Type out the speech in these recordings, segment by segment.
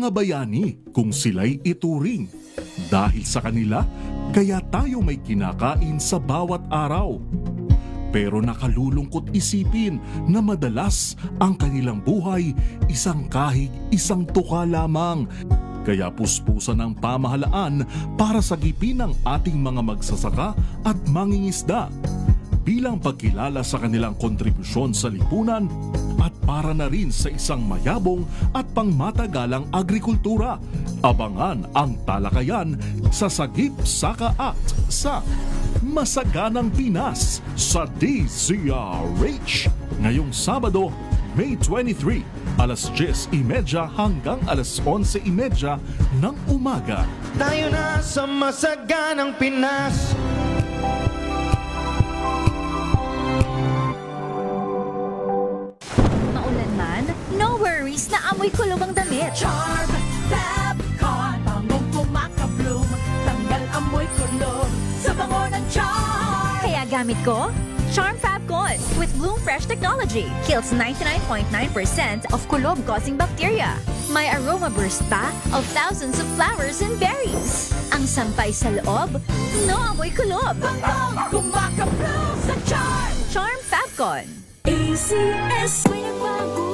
mga bayani kung sila'y ituring. Dahil sa kanila, kaya tayo may kinakain sa bawat araw. Pero nakalulungkot isipin na madalas ang kanilang buhay isang kahig, isang tuka lamang. Kaya puspusan ng pamahalaan para sagipin ang ating mga magsasaka at mangingisda bilang pagkilala sa kanilang kontribusyon sa lipunan at para na rin sa isang mayabong at pangmatagalang agrikultura. Abangan ang talakayan sa Sagip Saka Act sa Masaganang Pinas sa DZRH ngayong Sabado, May 23, alas 10:30 hanggang alas 11:30 ng umaga. Tayo na sa masaganang Pinas. Maulan man, no worries na amoy kulog ang damit. Charm Fabcon, bangong kumakabloom, tanggal amoy kulog sa bango ng charm. Kaya gamit ko, Charm Fabcon with Bloom Fresh technology. Kills 99.9% of kulob-causing bacteria. May aroma burst pa of thousands of flowers and berries. Ang sampay sa loob, no amoy kulob. Bangong kumakabloom sa charm. Charm Fabcon. ACS may nagbago.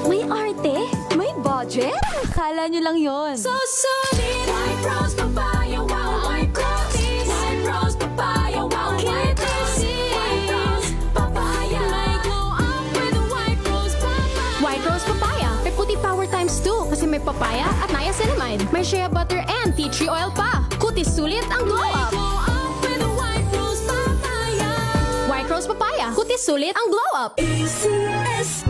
May arte? May budget? Kala nyo lang yon. So solid. White rose papaya, wow, white rose. White rose papaya, wow, white rose. White rose papaya. May glow up with a white rose papaya. White Rose Papaya. May puti power times 2 kasi may papaya at niacinamide. May shea butter and tea tree oil pa. Kutis sulit ang glow May up. glow up with a white rose papaya. White Rose Papaya. Kutis sulit ang glow up. ACS.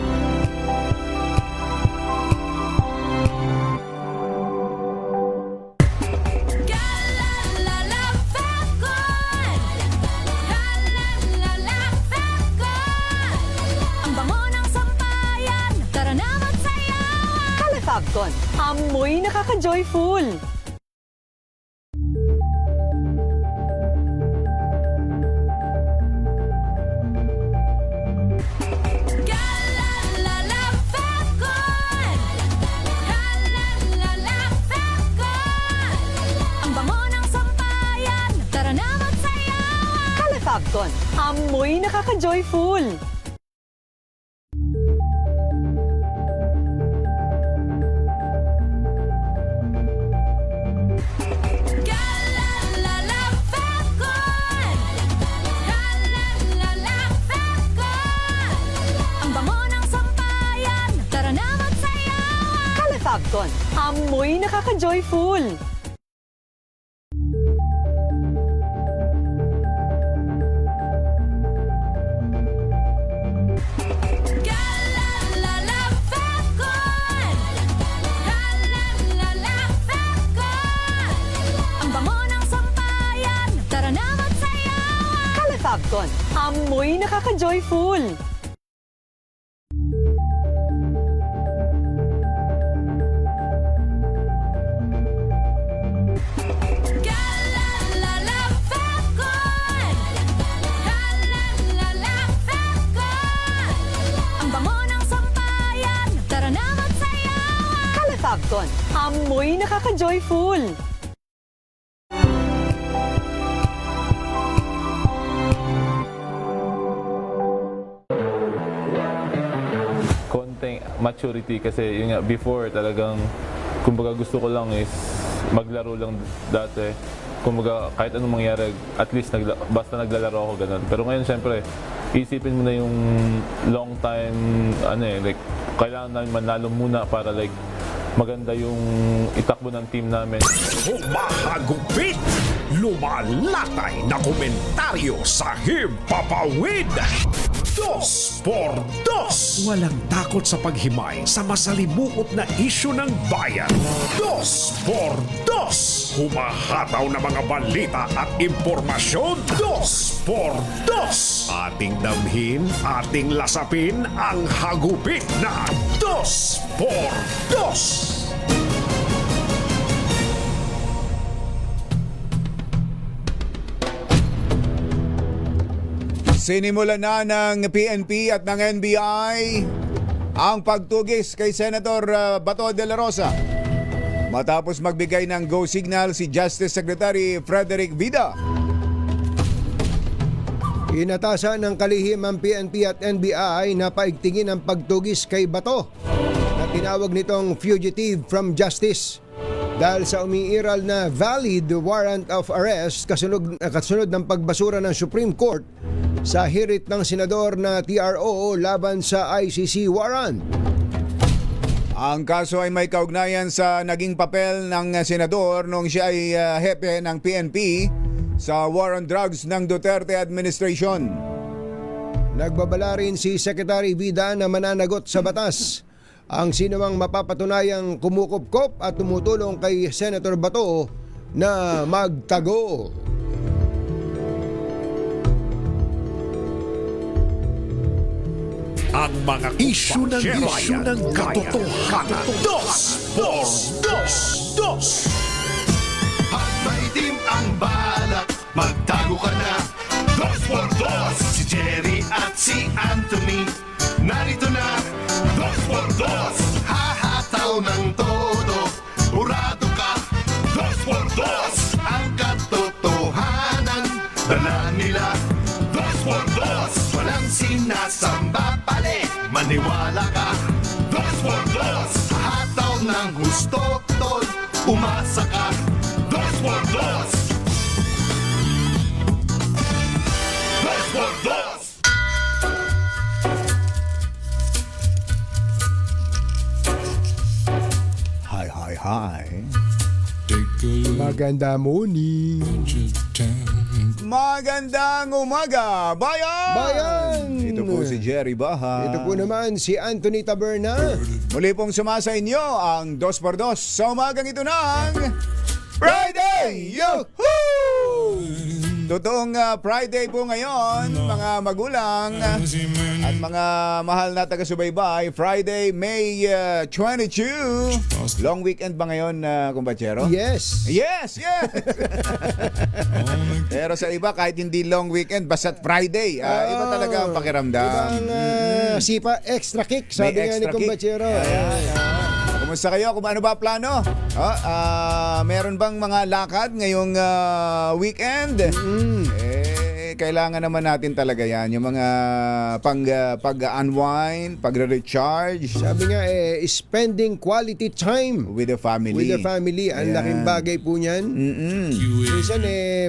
Galalala Fabcon. Galalala Fabcon. Ang bango ng sampayan. Tara na magsayawan. Calefabcon, amoy nakaka-joyful. Galalala Fabcon. Galalala Fabcon. Ang bango ng sampayan. Tara na magsayawan. Calefabcon, amoy nakaka-joyful. Galalala Fabcon. Galalala Fabcon. Ang bango ng sampayan. Tara na magsayawan. Calefabcon, amoy nakaka-joyful. Galalala Fabcon. Galalala Fabcon. Ang bango ng sampayan. Tara na magsayawan. Calefabcon, amoy nakaka-joyful. Galalala Fabcon. Galalala Fabcon. Ang bango ng sampayan. Tara na magsayawan. Calefabcon, amoy nakaka-joyful. Konting maturity kasi yun nga, before talagang kumbaga gusto ko lang is maglaro lang dati. Kumbaga kahit anong mangyari, at least basta naglalaro ako ganun. Pero ngayon syempre, isipin mo na yung long time, like kailangan namin manalo muna para like maganda yung itakbo ng team namin. Humahagupit, lumalatay na komentaryo sa Himpapawid. 2 por 2. Walang takot sa paghimay sa masalimuot na isyu ng bayan. 2 por 2. Humahataw na mga balita at impormasyon. 2 por 2. Ating damhin, ating lasapin ang hagupit na 2 por 2. Sinimulan na ng PNP at ng NBI ang pagtugis kay Senator Bato de la Rosa Matapos magbigay ng go signal si Justice Secretary Frederick Vida. Inatasan ng kalihim ang PNP at NBI na paigtingin ang pagtugis kay Bato na tinawag nitong fugitive from justice dahil sa umiiral na valid warrant of arrest kasunod ng pagbasura ng Supreme Court sa hirit ng senador na TRO laban sa ICC warrant. Ang kaso ay may kaugnayan sa naging papel ng senador nung siya ay hepe ng PNP sa war on drugs ng Duterte administration. Nagbabala rin si Secretary Vida na mananagot sa batas ang sinumang mapapatunayang kumukupkop at tumutulong kay Senator Bato na magtago. Ang mga isyu ng katotohanan. Dos por dos. At maitim ang balak, magtago ka na. Dos por dos. Si Jerry at si Anthony, narito na. Dos por dos. Hahataw ng todo, urado ka. Dos por dos. Ang katotohanan, dala nila. Dos por dos. Walang sinasamba pali, maniwala ka. Dos por dos. Hataw ng gusto, tol, umasa ka. Dos por dos. Dos por dos. Hi. Maganda morning. Magandang umaga, bayan! Bayan! Ito po si Jerry Baha. Ito po naman si Anthony Taberna. Muli pong sumasa inyo ang 2x2 sa umagang ito ng Friday! Yoo-hoo! Totoong Friday po ngayon, mga magulang at mga mahal na taga-subaybay. Friday, May 22. Long weekend ba ngayon, kumbachero? Yes. Yes! Pero sa iba, kahit hindi long weekend, basta't Friday, iba talaga ang pakiramdam. Ibang sipa, extra kick, sabi May nga ni extra kick. Kumbachero. Kumusta kayo? Kung ano ba plano? Meron bang mga lakad ngayong weekend? Kailangan naman natin talaga yan. Yung mga pag-unwind, pag-recharge. Sabi nga spending quality time With the family. with the family. Ang Ayan. laking bagay po niyan. Minsan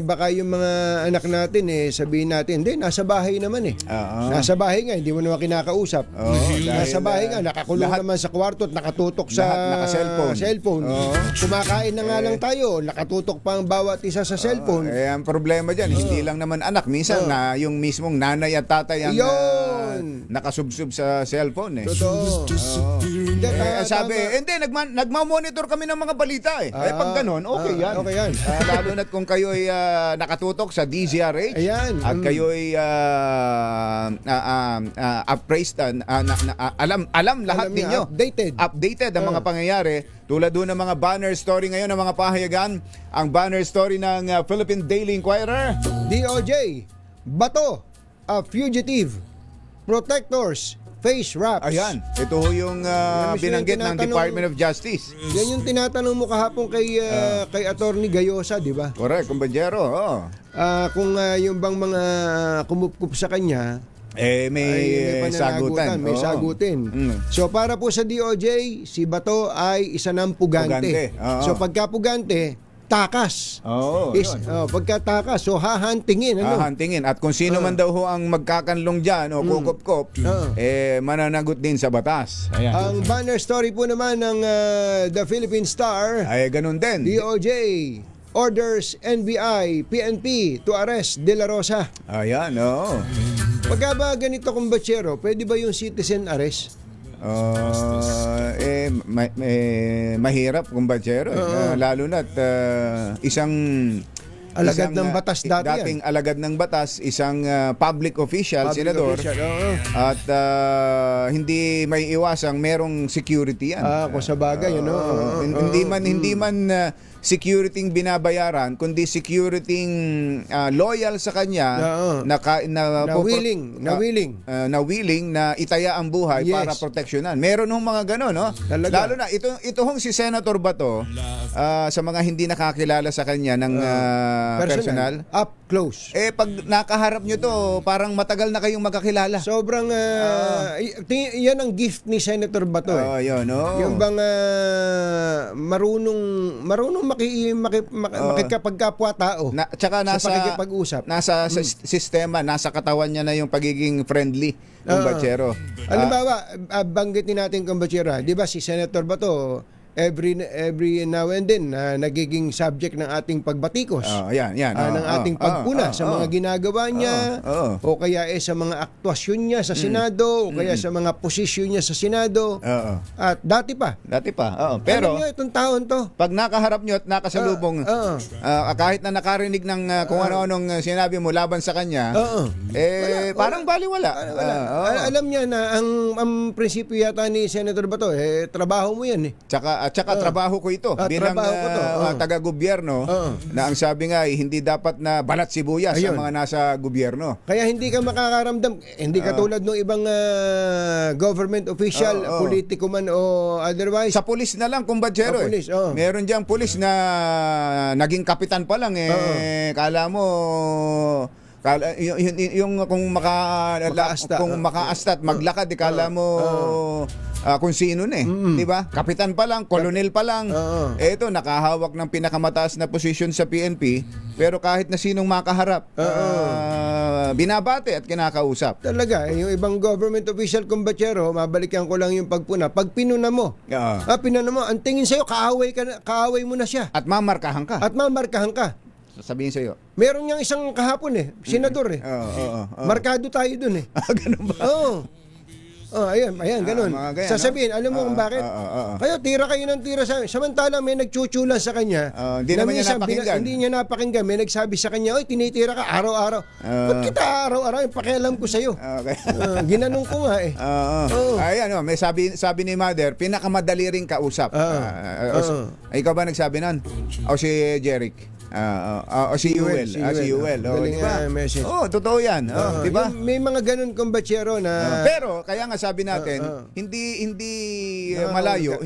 baka yung mga anak natin sabihin natin, hindi, nasa bahay naman Oo. Nasa bahay nga, hindi mo naman kinakausap. Nasa dahil, bahay nga, nakakulong lahat- naman sa kwarto at nakatutok sa lahat naka-cellphone. cellphone. Oo. Kumakain na nga lang tayo, nakatutok pa ang bawat isa sa cellphone. Ang problema dyan, hindi lang naman anak. Minsan na yung mismong nanay at tatay ang Yun! nakasubsub sa cellphone. Totoo. Hindi, Sabi, tama. hindi, nagmamonitor kami ng mga balita pag ganun, okay yan. Okay yan. Lalo na't kung kayo ay nakatutok sa DZRH Ayan. at kayo ay appraised, alam lahat Alam niya, ninyo. updated. ang mga pangyayari. Tulad doon ng mga banner story ngayon, ng mga pahayagan. Ang banner story ng Philippine Daily Inquirer. DOJ, Bato, a fugitive, protectors, face wraps. Ayan, ito ho yung mismo binanggit yung ng tinatanong- Department of Justice. Yan yung tinatanong mo kahapon kay Attorney Gayosa, di ba? Correct, kumbanyero. Kung yung bang mga kumupkup sa kanya May sagutan. may Oo. sagutin. Mm. So para po sa DOJ, si Bato ay isa ng pugante. Pugante, oo. So pagka pugante, takas. Oo, yun. Pagka takas, so hahantingin. Hahantingin. At kung sino man daw ho ang magkakanlong dyan o kukop-kop, mananagot din sa batas. Ayan. Ang banner story po naman ng The Philippine Star, Ay, ganun din. DOJ orders NBI, PNP to arrest De La Rosa. Ayan, oo. Pagka ba ganito kumbachero, pwede ba yung citizen arrest? Mahirap kung bachero. Lalo na't isang Alagad isang, ng batas dati yan. dating alagad ng batas, isang public official, Public senador, official, oo. at hindi may iwasang merong security yan. Kung sa bagay, ano? Hindi man security ang binabayaran, kundi security loyal sa kanya Na willing na willing na itaya ang buhay Yes. para proteksyonan. Meron hong mga gano'n, no? Talaga. Lalo na ito hong si Senator Bato, sa mga hindi nakakilala sa kanya ng personal. Up close. Pag nakaharap nyo to, parang matagal na kayong magkakilala. Sobrang yan ang gift ni Senator Bato. Yun, no? Yung bang marunong makikipagkapwa-tao. Tsaka sa pakikipag-usap. nasa sistema, nasa katawan niya na yung pagiging friendly ng batsero. Halimbawa, banggitin natin kung batsero, di ba si Senator Bato, every now and then nagiging subject ng ating pagbatikos. Yan. Ng ating pagpuna sa mga ginagawa niya o kaya sa mga aktwasyon niya sa Senado o kaya sa mga posisyon niya sa Senado. At dati pa. Pero alam niyo, itong taon to, pag nakaharap nyo at nakasalubong, kahit na nakarinig ng kung ano-anong sinabi mo laban sa kanya, parang baliwala. Alam niya na ang prinsipyo yata ni Senator Bato, trabaho mo yan. Tsaka trabaho ko ito bilang taga-gobyerno na ang sabi nga ay hindi dapat na balat sibuyas ang mga nasa gobyerno. Kaya hindi ka makakaramdam, hindi katulad ng ibang government official, politiko man o otherwise. Sa pulis na lang, kumbatsero. Meron diyang pulis na naging kapitan pa lang kala mo yung kung makaasta at maglakad, kala mo kung sino na di ba? Kapitan pa lang, kolonel pa lang. Ito, nakahawak ng pinakamataas na posisyon sa PNP, pero kahit na sinong makaharap, binabate at kinakausap. Talaga, yung ibang government official kumbatsero, mabalikan ko lang yung pagpuna. Pag pinuna mo, ang tingin sa'yo, kaaway mo na siya. At mamarkahan ka. Sabihin sa'yo. Meron niyang isang kahapon senador Markado tayo dun Ganun ba? Ayan, ganun. Sasabihin, alam mo kung bakit? Kayo, tira kayo ng tira sa amin. Samantalang may nagchuchulan sa kanya. Hindi naman niya napakinggan. Hindi niya napakinggan. May nagsabi sa kanya, oy, tinitira ka araw-araw. Ba't kita araw-araw? Yung pakialam ko sa'yo. Ginanong ko nga Ayan, may sabi ni Mother, pinakamadali ring kausap. Ikaw ba nagsabi nun? O si Jeric? Si Yuel. Si Yuel. Diba? Totoo yan. Diba? May mga ganun kumbatsero na... Pero, kaya nga sabi natin, hindi malayo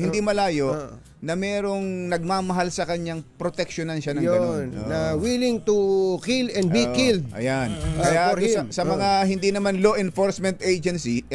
na merong nagmamahal sa kanyang proteksyonan siya ng ganun. Na willing to kill and be killed. Ayan. Kaya sa mga hindi naman law enforcement agency,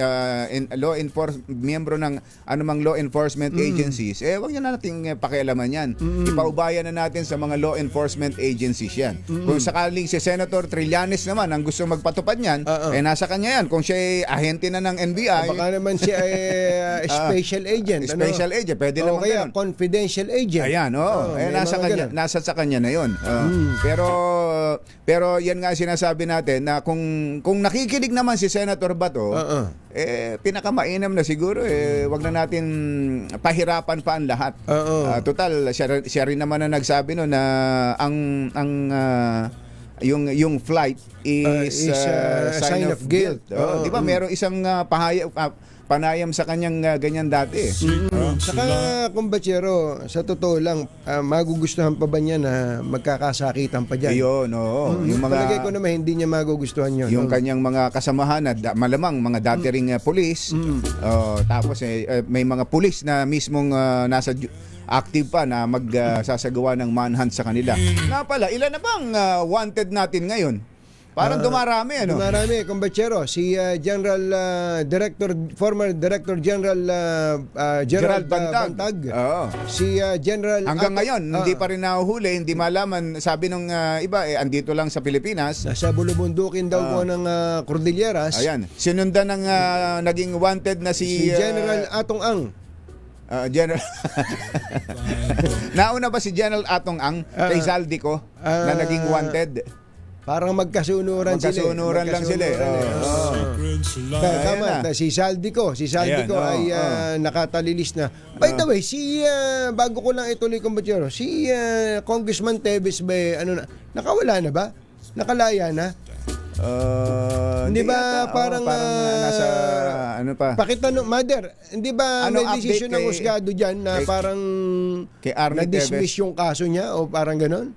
miyembro ng anumang law enforcement agencies, wag niyo na nating pakialaman yan. Ipaubayan na natin sa mga law enforcement agencies yan. Kung sakaling si Senator Trillanes naman ang gusto magpatupad niyan, nasa kanya yan. Kung siya ay ahente na ng NBI, baka naman siya ay special agent. Special agent, pwede naman kaya ganun. Confidential agent. Ayan, nasa sa kanya na 'yon. Pero yan nga sinasabi natin na kung nakikinig naman si Senator Bato, pinakamainam na siguro wag na natin pahirapan pa ang lahat. Total siya rin naman na nagsabi no na yung flight is sign of guilt. Di ba merong isang panayam sa kanyang ganyan dati. Saka kumbatsero, sa totoo lang, magugustuhan pa ba niya na magkakasakitan pa dyan? Yun, yung mga, palagay ko naman hindi niya magugustuhan yun. Yung kanyang mga kasamahan na malamang mga dati ring pulis, tapos may mga pulis na mismong nasa active pa na magsasagawa ng manhunt sa kanila. Nga pala, ilan na bang wanted natin ngayon? Parang dumarami, ano? Dumarami, kumbatsero. Si former Director General Gerald Bantag. Si General... Hanggang ngayon, hindi pa rin nahuhuli, hindi malaman. Sabi nung iba, andito lang sa Pilipinas. Nasa bulubundukin daw po ng Cordilleras. Ayan. Sinundan ng naging wanted na si General Atong Ang. General Nauna ba si General Atong Ang kay Zaldico na naging wanted? Parang magkasunuran lang sila. Tama, na. si Saldico. Si Saldico Ayan, ay nakatalilis na. By the way, bago ko lang ituloy kong Bachero, si Congressman Teves ba, nakawala na ba? Nakalaya na? Hindi ba yata. parang nasa ano pa? Pakitanong, Mother, hindi ba Ano may desisyon ng update husgado dyan na parang kay Arnie na-dismiss Teves? yung kaso niya o parang ganon?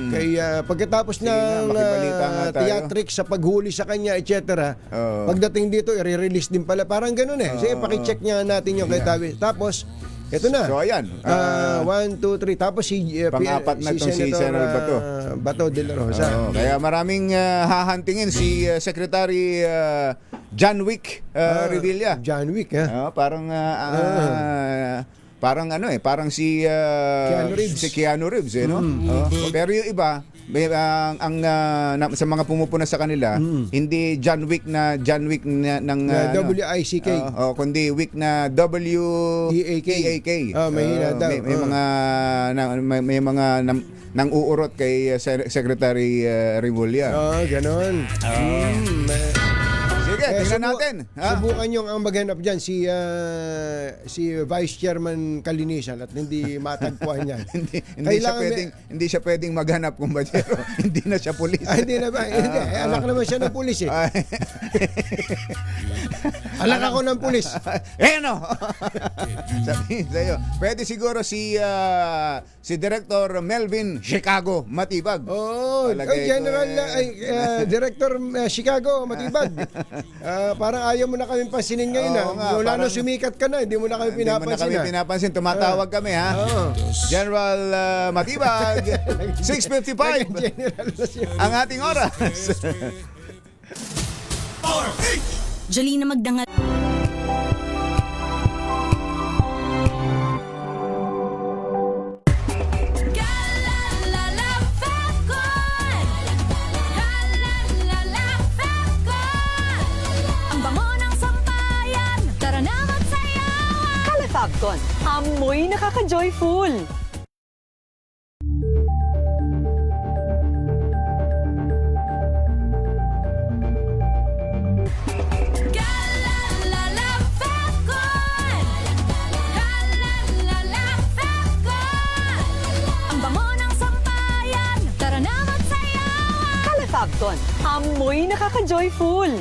Kaya pagkatapos Sige nga, ng makibalita nga tayo. theatrics sa paghuli sa kanya, etc. Oo. Pagdating dito, i-release din pala. Parang ganun eh. Sige, pakicheck nga natin yung kay Tavis. Tapos, ito na. So ayan. 1, 2, 3. Tapos si Pang-apat na to si Senator Bato. Bato de la Rosa. Kaya maraming hahantingin si Secretary John Wick Revilla. John Wick, ha? Parang parang si Keanu Reeves, no? Pero yung iba, sa mga pumupuna sa kanila, hindi John Wick na ng WICK. kundi Wick na WEAK. Mahina daw. May mga nang uurot kay Secretary Revilla. Ganon. Sige, tingnan natin. Subukan nyo ang maghanap dyan si Vice Chairman Kalinisan at hindi matagpuan yan. hindi siya pwedeng maghanap kung Bachero. Hindi na siya pulis. Hindi na ba? Hindi. Anak naman siya ng pulis eh. Anak ako ng pulis. Sabihin sa'yo. Pwede siguro si Director Melvin Chicago Matibag. General Director Chicago Matibag. Parang ayaw mo na kami pansinin ngayon wala na sumikat ka na, hindi mo na kami pinapansin. Tumatawag kami ha. General Matibag 6:55 ang ating oras. Jolina Magdangal. Fabcon, amoy nakaka-joyful. Ang bango ng sampayan, tara na magsayawan. Fabcon, amoy nakaka-joyful.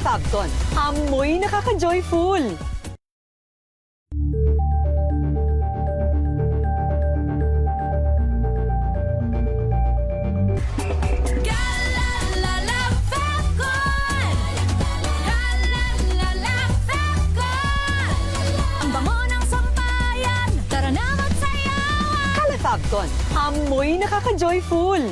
Fabcon, amoy nakaka-joyful. Ang bango ng sampayan, tara na magsayawan. Fabcon, amoy nakaka-joyful.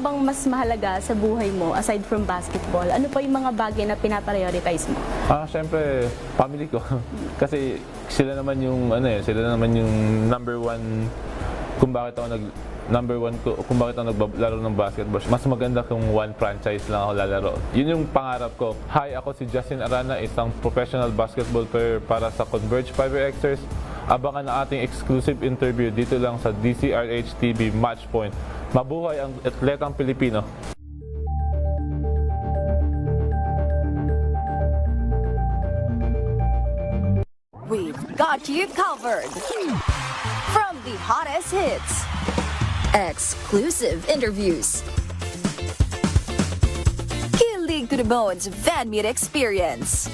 Bang mas mahalaga sa buhay mo aside from basketball? Ano pa yung mga bagay na pinaprioritize mo? Syempre, family ko. Kasi sila naman yung number one kung bakit ako naglalaro ng basketball. Mas maganda kung one franchise lang ako lalaro. Yun yung pangarap ko. Hi, ako si Justin Arana, isang professional basketball player para sa Converge Fiberxers. Abangan ang ating exclusive interview dito lang sa DCRH TV Matchpoint. Mabuhay ang atletang Pilipino. We've got you covered. From the hottest hits, exclusive interviews, kilig to the bones fan meet experience,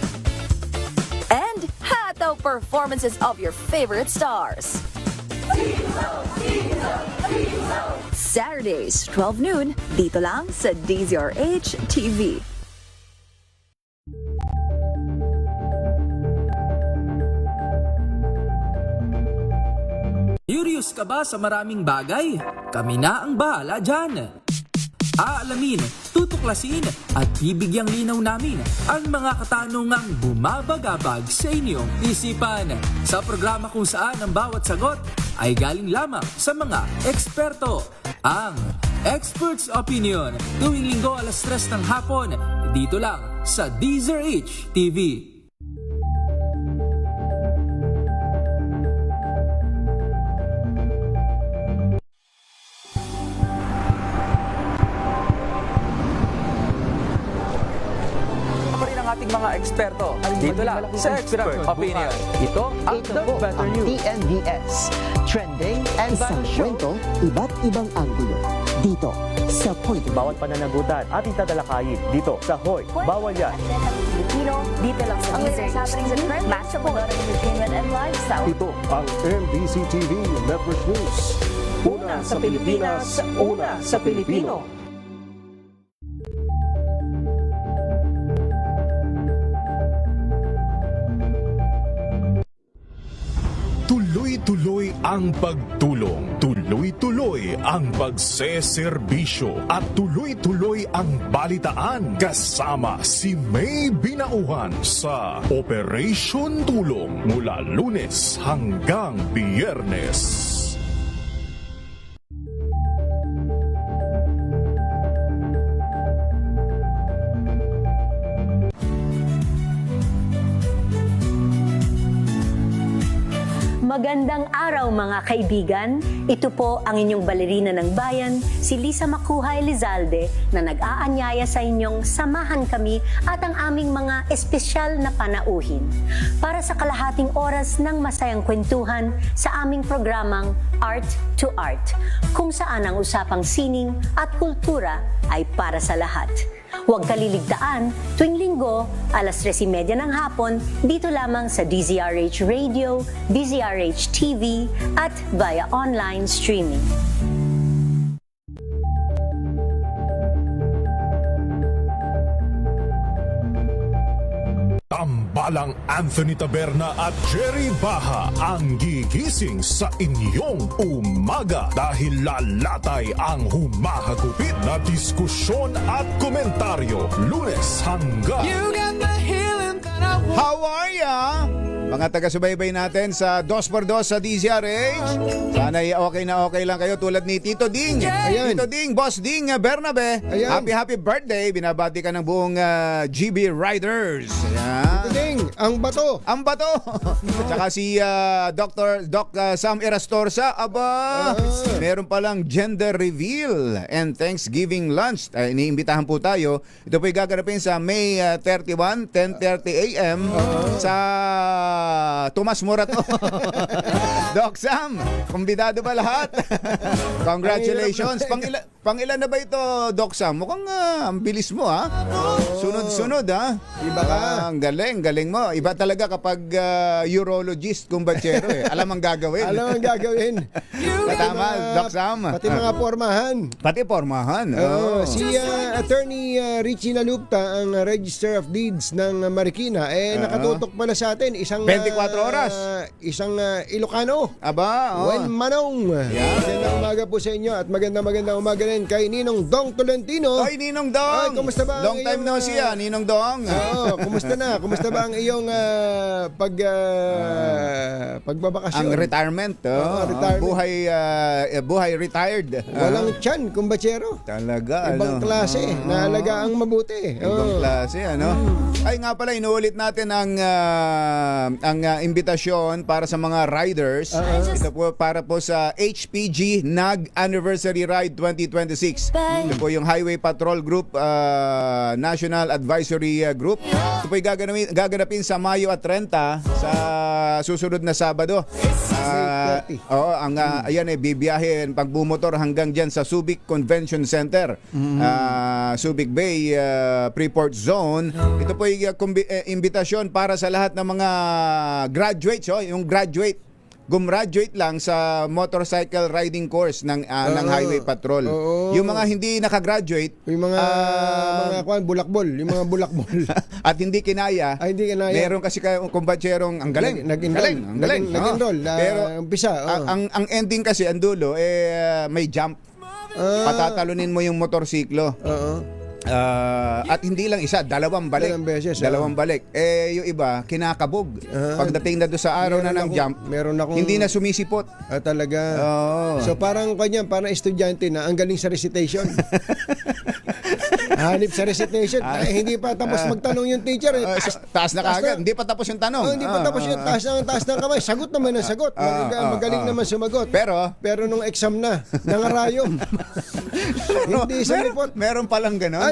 and hataw performances of your favorite stars. Saturdays, 12 noon, dito lang sa DZRH TV. Curious ka ba sa maraming bagay? Kami na ang bahala dyan. Aalamin, tutuklasin at bibigyang linaw namin ang mga katanungang bumabagabag sa inyong isipan. Sa programa kung saan ang bawat sagot ay galing lamang sa mga eksperto. Ang Expert's Opinion, tuwing linggo 3:00 ng hapon, dito lang sa DZRH TV. Ating mga eksperto dito lang sa Expert Opinion. Ito ang The Better News. TNVS. Trending and sa kwento, iba't ibang anggulo. Dito sa Point. Bawat pananagutan ating tatalakayin dito sa Hoy. Bawal yan. Filipino, dito lang sa DZRH. Match of entertainment and lifestyle. Ito ang MBC TV Network News. Una sa Pilipinas, una sa Pilipino. Tuloy-tuloy ang pagtulong, tuloy-tuloy ang pagseserbisyo at tuloy-tuloy ang balitaan kasama si May Binauhan sa Operation Tulong mula Lunes hanggang Biyernes. Magandang araw mga kaibigan. Ito po ang inyong balerina ng bayan, si Lisa Makuha Elizalde, na nag-aanyaya sa inyong samahan kami at ang aming mga espesyal na panauhin para sa kalahating oras ng masayang kwentuhan sa aming programang Art to Art, kung saan ang usapang sining at kultura ay para sa lahat. Huwag kaliligtaan, tuwing linggo, 3:30 ng hapon, dito lamang sa DZRH Radio, DZRH TV, at via online streaming. Tambalang Anthony Taberna at Jerry Baha ang gigising sa inyong umaga dahil lalatay ang humahagupit na diskusyon at komentaryo Lunes hanggang How are ya? Mga taga-subaybay natin sa 2x2 sa DZRH. Sana'y okay na okay lang kayo tulad ni Tito Ding. Ayan. Tito Ding, Boss Ding Bernabe. Ayan. Happy birthday. Binabati ka ng buong GB Riders. Ayan. Ding, ang bato. Ang bato. Tsaka si Doc Sam Erastorza. Aba, meron palang gender reveal and Thanksgiving lunch. Iniimbitahan po tayo. Ito po'y gaganapin sa May 31, 10:30 a.m. sa Tomas Morato. Doc Sam, kumbidado ba lahat? Congratulations. Pangilan na ba ito, Doc Sam? Mukhang ang bilis mo, ha? Sunod-sunod, ha? Iba ka. Ang galing mo. Iba talaga kapag urologist, kumbachero, eh. Alam ang gagawin. Alam ang gagawin. Tama, Doc Sam. Pati mga pormahan. Pati pormahan. Si Attorney Richie Lalupta, ang Register of Deeds ng Marikina, nakatutok pala sa atin. Isang 24 oras. Isang Ilocano. Aba, Wen Manong. Magandang umaga po sa inyo at magandang umaga rin kay Ninong Dong Tolentino. Ay, Ninong Dong. Ay, kumusta ba? Long time no see, Ninong Dong. Kumusta na? Kumusta ba ang iyong pagbabakasyon? Ang retirement, retirement. Buhay retired. Walang tiyan, kumbachero. Talaga, Ibang klase, naalaga ang mabuti. Ibang klase, Ay nga pala, inuulit natin ang imbitasyon para sa mga riders. Ito po para po sa HPG NAG Anniversary Ride 2026. Ito po yung Highway Patrol Group National Advisory Group. Ito po yung gaganapin sa Mayo at 30 sa susunod na Sabado. Ayan bibiyahin pag bumotor hanggang dyan sa Subic Convention Center, Subic Bay Freeport Zone. Ito po yung imbitasyon para sa lahat ng mga graduates, yung gumraduate lang sa motorcycle riding course ng Highway Patrol. Yung mga hindi nakagraduate, yung mga bulakbol, at hindi kinaya, meron kasi kumbatserong ang galing. Nag-enroll. Pero umpisa, ang ending kasi ang dulo may jump. Patatalunin mo yung motorsiklo. Oo. At hindi lang isa, dalawang balik. Dalawang balik. Yung iba, kinakabog. Pagdating na doon sa araw na ng jump, hindi na sumisipot. Talaga. So parang parang estudyante na ang galing sa recitation. Hanip sa recitation. Hindi pa tapos magtanong yung teacher. Taas na kagad. Hindi pa tapos yung tanong. Hindi pa tapos yung taas ng kamay. Sagot naman ang sagot. Magaling naman sumagot. Pero nung exam na, nangarayom. Hindi sumipot. Meron palang ganon.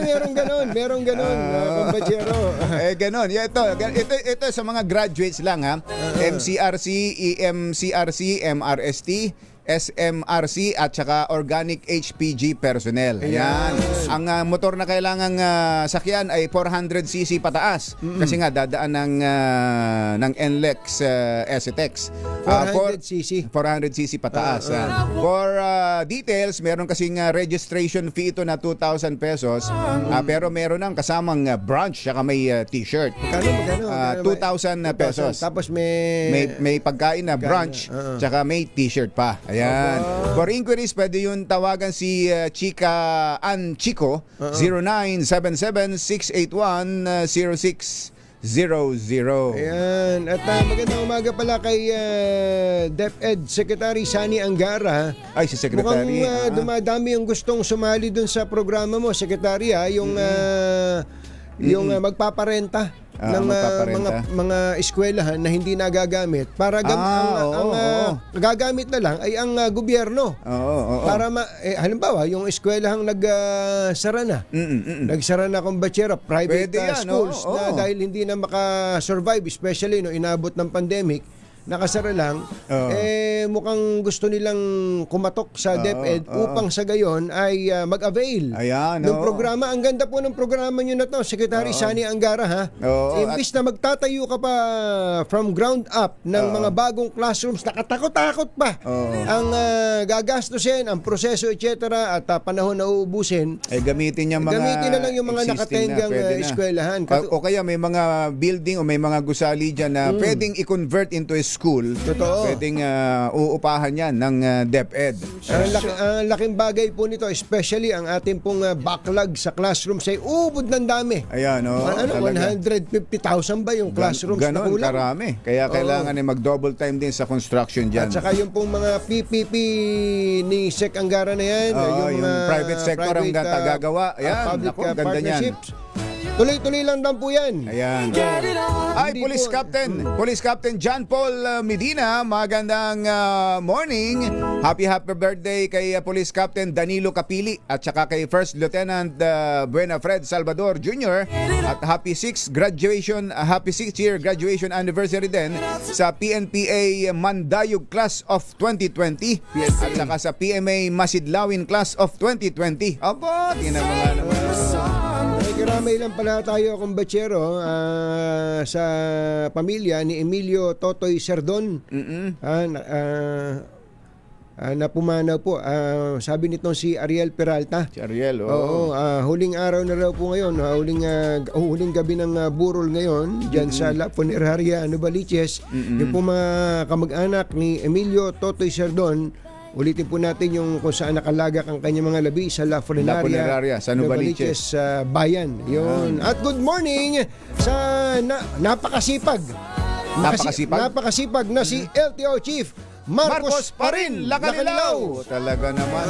Meron ganon. Pambachero. Ganon. Ito sa mga graduates lang ha. MCRC, EMCRC, MRST, SMRC at saka Organic HPG personnel. Ayan. Ang motor na kailangang sakyan ay 400cc pataas. Kasi nga dadaan ng NLEX SETEX. 400cc pataas. For details, meron kasing registration fee ito na 2,000 pesos. Pero meron ng kasamang branch saka may t-shirt. Magkano? 2,000 pesos. Tapos may pagkain na brunch saka may t-shirt pa. Ayan. For inquiries, pwede yun tawagan si Chika Ann Chico, 0977-681-0600. Ayan. At magandang umaga pala kay DepEd Secretary Sani Angara. Ay, si Secretary. Mukhang dumadami yung gustong sumali dun sa programa mo, Secretary, yung magpaparenta ng mga eskwelahan na hindi nagagamit para gagamit na lang ay ang gobyerno. Para halimbawa yung eskwelahang nagsara na. Nagsara na kung bachera, private schools na dahil hindi na makasurvive, especially no inabot ng pandemic, nakasara lang, mukhang gusto nilang kumatok sa DepEd upang sa gayon ay mag-avail ng programa. Ang ganda po ng programa nyo na to, Secretary Sani Angara, ha? Imbis na magtatayo ka pa from ground up ng mga bagong classrooms, nakatakot-takot pa ang gagastusin, ang proseso, etc. at panahon na uubusin. Gamitin na lang yung mga nakatenggang eskwelahan. O kaya may mga building o may mga gusali dyan na pwedeng i-convert into a school. Totoo. Pwedeng uupahan yan ng DepEd. Ang laking bagay po nito, especially ang ating pong backlog sa classrooms ay ubod ng dami. Ayan, 150,000 ba yung classrooms na kulang? kulang? Karami. Kaya kailangan mag-double time din sa construction dyan. At saka yung pong mga PPP ni Sec Angara na yan, yung private sector ang gagawa. Ayan, public ganda partnerships. Tuloy-tuloy lang daw po yan. Ayan. Ay, Police Captain John Paul Medina, magandang morning. Happy birthday kay Police Captain Danilo Capili at saka kay First Lieutenant Buena Fred Salvador Jr. At happy 6th year graduation anniversary din sa PNPA Mandayog Class of 2020 at saka sa PMA Masidlawin Class of 2020. Aba, tingnan mo nga naman. Karamay lang pala tayo akong bachero sa pamilya ni Emilio Totoy Serdon. Na pumanaw po. Sabi nitong si Ariel Peralta. Si Ariel, huling araw na raw po ngayon. Huling gabi ng burol ngayon dyan sa La Funeraria Novaliches. Yung po mga kamag-anak ni Emilio Totoy Serdon. Ulitin po natin yung kung saan nakalagak ang kanyang mga labi sa La Funeraria sa Novaliches Bayan. Yun. At good morning sa napakasipag na si LTO Chief Marcos pa rin Lacanilaw. Talaga naman.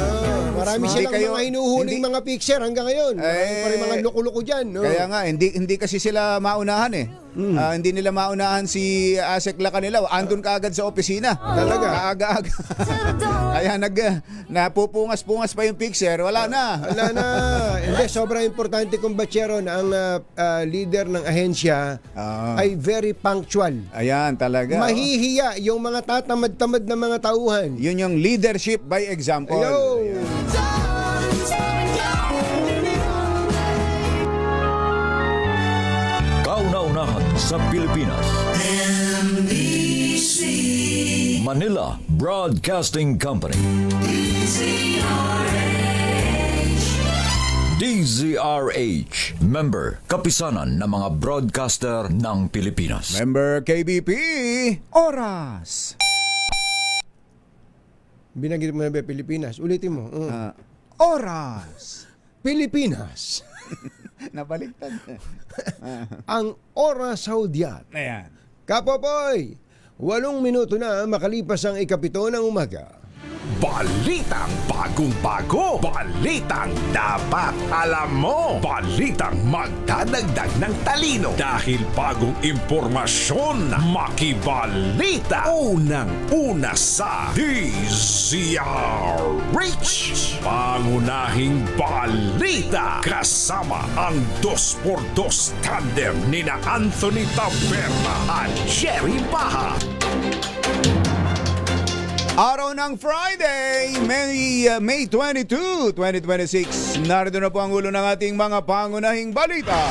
Marami silang mga hinuhuling mga picture hanggang ngayon. Marami pa rin mga loko-loko dyan. No? Kaya nga, hindi kasi sila maunahan eh. Hindi nila maunahan si Asek Lacanilaw. Andun ka agad sa opisina. Talaga. Kaaga-aga. Kaya napupungas-pungas pa yung picture. Wala na. Hindi, sobrang importante kung bachero na ang leader ng ahensya ay very punctual. Ayan, talaga. Mahihiya yung mga tatamad-tamad na mga tauhan. Yun yung leadership by example. Kauna-unahan sa Pilipinas. NBC Manila Broadcasting Company. DZRH. Member, kapisanan ng mga broadcaster ng Pilipinas. Member KBP. Oras. Binanggit mo na ba Pilipinas? Ulitin mo. Oras Pilipinas. Nabaliktad. Ang oras sa hudyat. Ayan. Kapopoy, 8 minuto na makalipas ang 7 ng umaga. Balitang bagong-bago. Balitang dapat alam mo. Balitang magdadagdag ng talino. Dahil bagong impormasyon, makibalita. Unang-una sa DZRH. Pangunahing balita. Kasama ang 2x2 tandem nina Anthony Taberna at Jerry Baha. Araw ng Friday, May 22, 2026. Narito na po ang ulo ng ating mga pangunahing balita.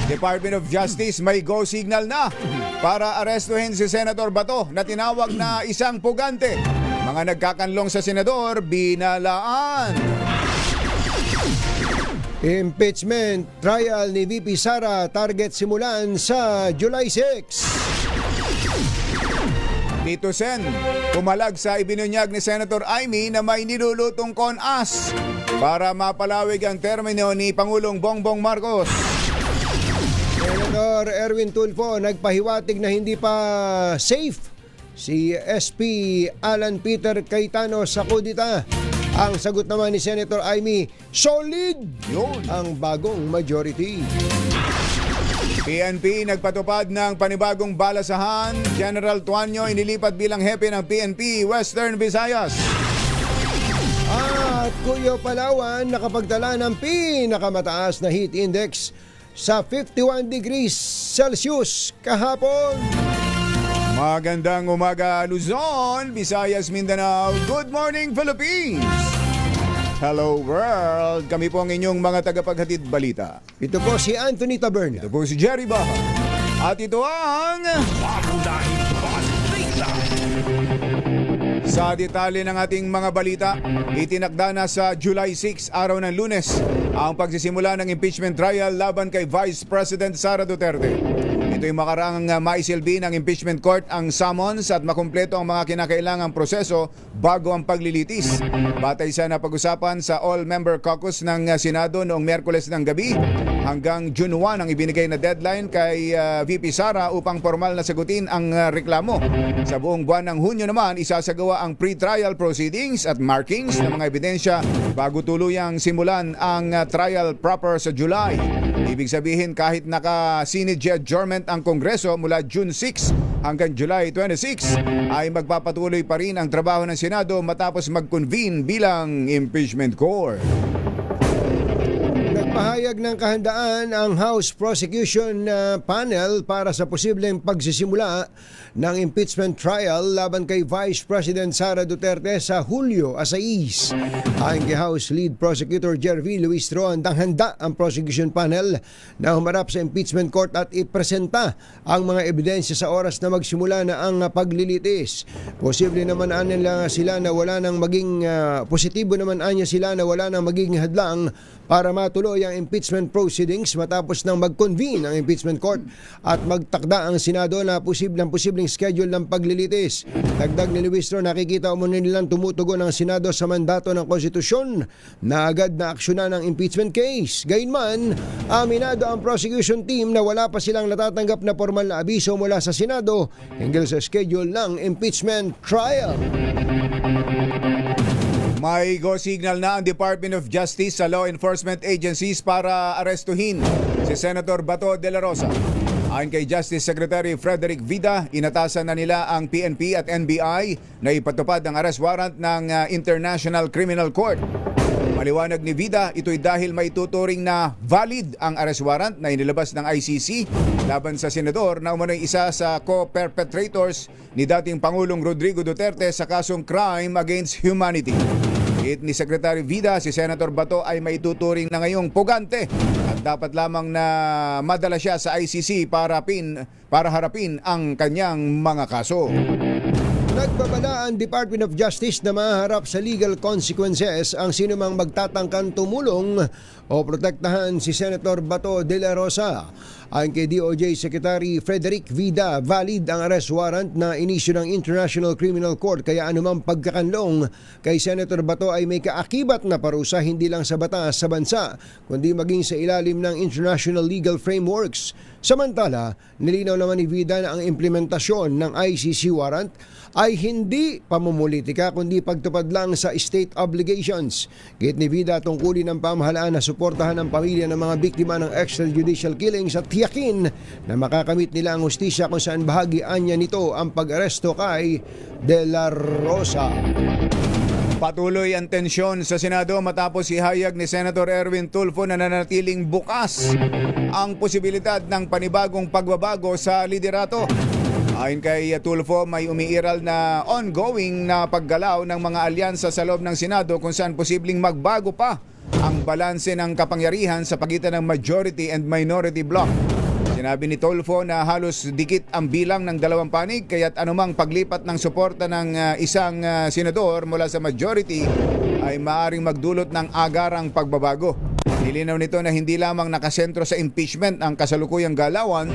Department of Justice may go signal na para arestuhin si Senator Bato na tinawag na isang pugante. Mga nagkakanlong sa senador, binalaan. Impeachment trial ni VP Sara target simulan sa July 6. Tito Sen, pumalag sa ibinunyag ni Senator Amy na may nilulutong CONAS para mapalawig ang termino ni Pangulong Bongbong Marcos. Senator Erwin Tulfo nagpahiwatig na hindi pa safe si SP Alan Peter Cayetano sa kudita. Ang sagot naman ni Senator Amy, solid yun ang bagong majority. PNP nagpatupad ng panibagong balasahan. General Tuanyo inilipat bilang hepe ng PNP Western Visayas. At Cuyo, Palawan nakapagtala ng pinakamataas na heat index sa 51 degrees Celsius kahapon. Magandang umaga Luzon, Visayas, Mindanao. Good morning Philippines! Hello world! Kami po ang inyong mga tagapaghatid balita. Ito po si Anthony Taberna. Ito po si Jerry Baha. At ito ang Pangunahing balita. Sa detalye ng ating mga balita, itinakda na sa July 6, araw ng Lunes, ang pagsisimula ng impeachment trial laban kay Vice President Sara Duterte. Ito'y makarang maisilbi ng impeachment court ang summons at makumpleto ang mga kinakailangang proseso bago ang paglilitis. Batay sa napag-usapan sa All-Member Caucus ng Senado noong Miyerkules ng gabi, hanggang June 1 ang ibinigay na deadline kay VP Sara upang formal na sagutin ang reklamo. Sa buong buwan ng Hunyo naman, isasagawa ang pre-trial proceedings at markings ng mga ebidensya bago tuluyang simulan ang trial proper sa July. Ibig sabihin, kahit naka-Senate adjournment ang Kongreso mula June 6 hanggang July 26, ay magpapatuloy pa rin ang trabaho ng Senado matapos mag-convene bilang impeachment court. Nagpahayag ng kahandaan ang House Prosecution Panel para sa posibleng pagsisimula ng impeachment trial laban kay Vice President Sara Duterte sa Hulyo 6. Ayon kay House Lead Prosecutor Jervy Luistro, handang-handa ang prosecution panel na humarap sa impeachment court at ipresenta ang mga ebidensya sa oras na magsimula na ang paglilitis. Posible naman anya sila na wala nang maging positibo naman anya sila na wala nang magiging hadlang para matuloy ang impeachment proceedings matapos nang mag-convene ang impeachment court at magtakda ang Senado na posibleng schedule ng paglilitis. Dagdag ni Luistro, nakikita umano nilang tumutugon ang Senado sa mandato ng konstitusyon na agad na aksyonan ng impeachment case. Gayunman, aminado ang prosecution team na wala pa silang natatanggap na formal na abiso mula sa Senado hinggil sa schedule ng impeachment trial. May go signal na ang Department of Justice sa law enforcement agencies para arestuhin si Senator Bato de la Rosa. Ayon kay Justice Secretary Frederick Vida, inatasan na nila ang PNP at NBI na ipatupad ang arrest warrant ng International Criminal Court. Maliwanag ni Vida, ito'y dahil may tuturing na valid ang arrest warrant na inilabas ng ICC laban sa senador na umano'y isa sa co-perpetrators ni dating Pangulong Rodrigo Duterte sa kasong crime against humanity. Hit ni Secretary Vida, si Senator Bato ay may tuturing na ngayong pugante at dapat lamang na madala siya sa ICC para harapin ang kanyang mga kaso. Nagbabala ang Department of Justice na maharap sa legal consequences ang sinumang magtatangkang tumulong o protektahan si Senator Bato de la Rosa. Ayon kay DOJ Secretary Frederick Vida, valid ang arrest warrant na inisyu ng International Criminal Court kaya anumang pagkakanlong kay Senator Bato ay may kaakibat na parusa hindi lang sa batas sa bansa kundi maging sa ilalim ng international legal frameworks. Samantala, nilinaw naman ni Vida na ang implementasyon ng ICC warrant ay hindi pamumulitika kundi pagtupad lang sa state obligations. Git ni Vida, tungkulin ng pamahalaan na suportahan ang pamilya ng mga biktima ng extrajudicial killings at tiyakin na makakamit nila ang hustisya kung saan bahagi anya nito ang pag-aresto kay De La Rosa. Patuloy ang tensyon sa Senado matapos ihayag ni Senator Erwin Tulfo na nanatiling bukas ang posibilidad ng panibagong pagbabago sa liderato. Ayon kay Tulfo, may umiiral na ongoing na paggalaw ng mga alyansa sa loob ng Senado kung saan posibleng magbago pa ang balanse ng kapangyarihan sa pagitan ng majority and minority bloc. Sinabi ni Tulfo na halos dikit ang bilang ng dalawang panig kaya't anumang paglipat ng suporta ng isang senador mula sa majority ay maaaring magdulot ng agarang pagbabago. Nilinaw nito na hindi lamang nakasentro sa impeachment ang kasalukuyang galawan,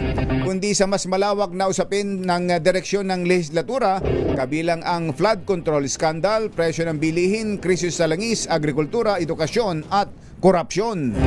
kundi sa mas malawak na usapin ng direksyon ng lehislatura, kabilang ang flood control scandal, presyo ng bilihin, krisis sa langis, agrikultura, edukasyon at korupsyon.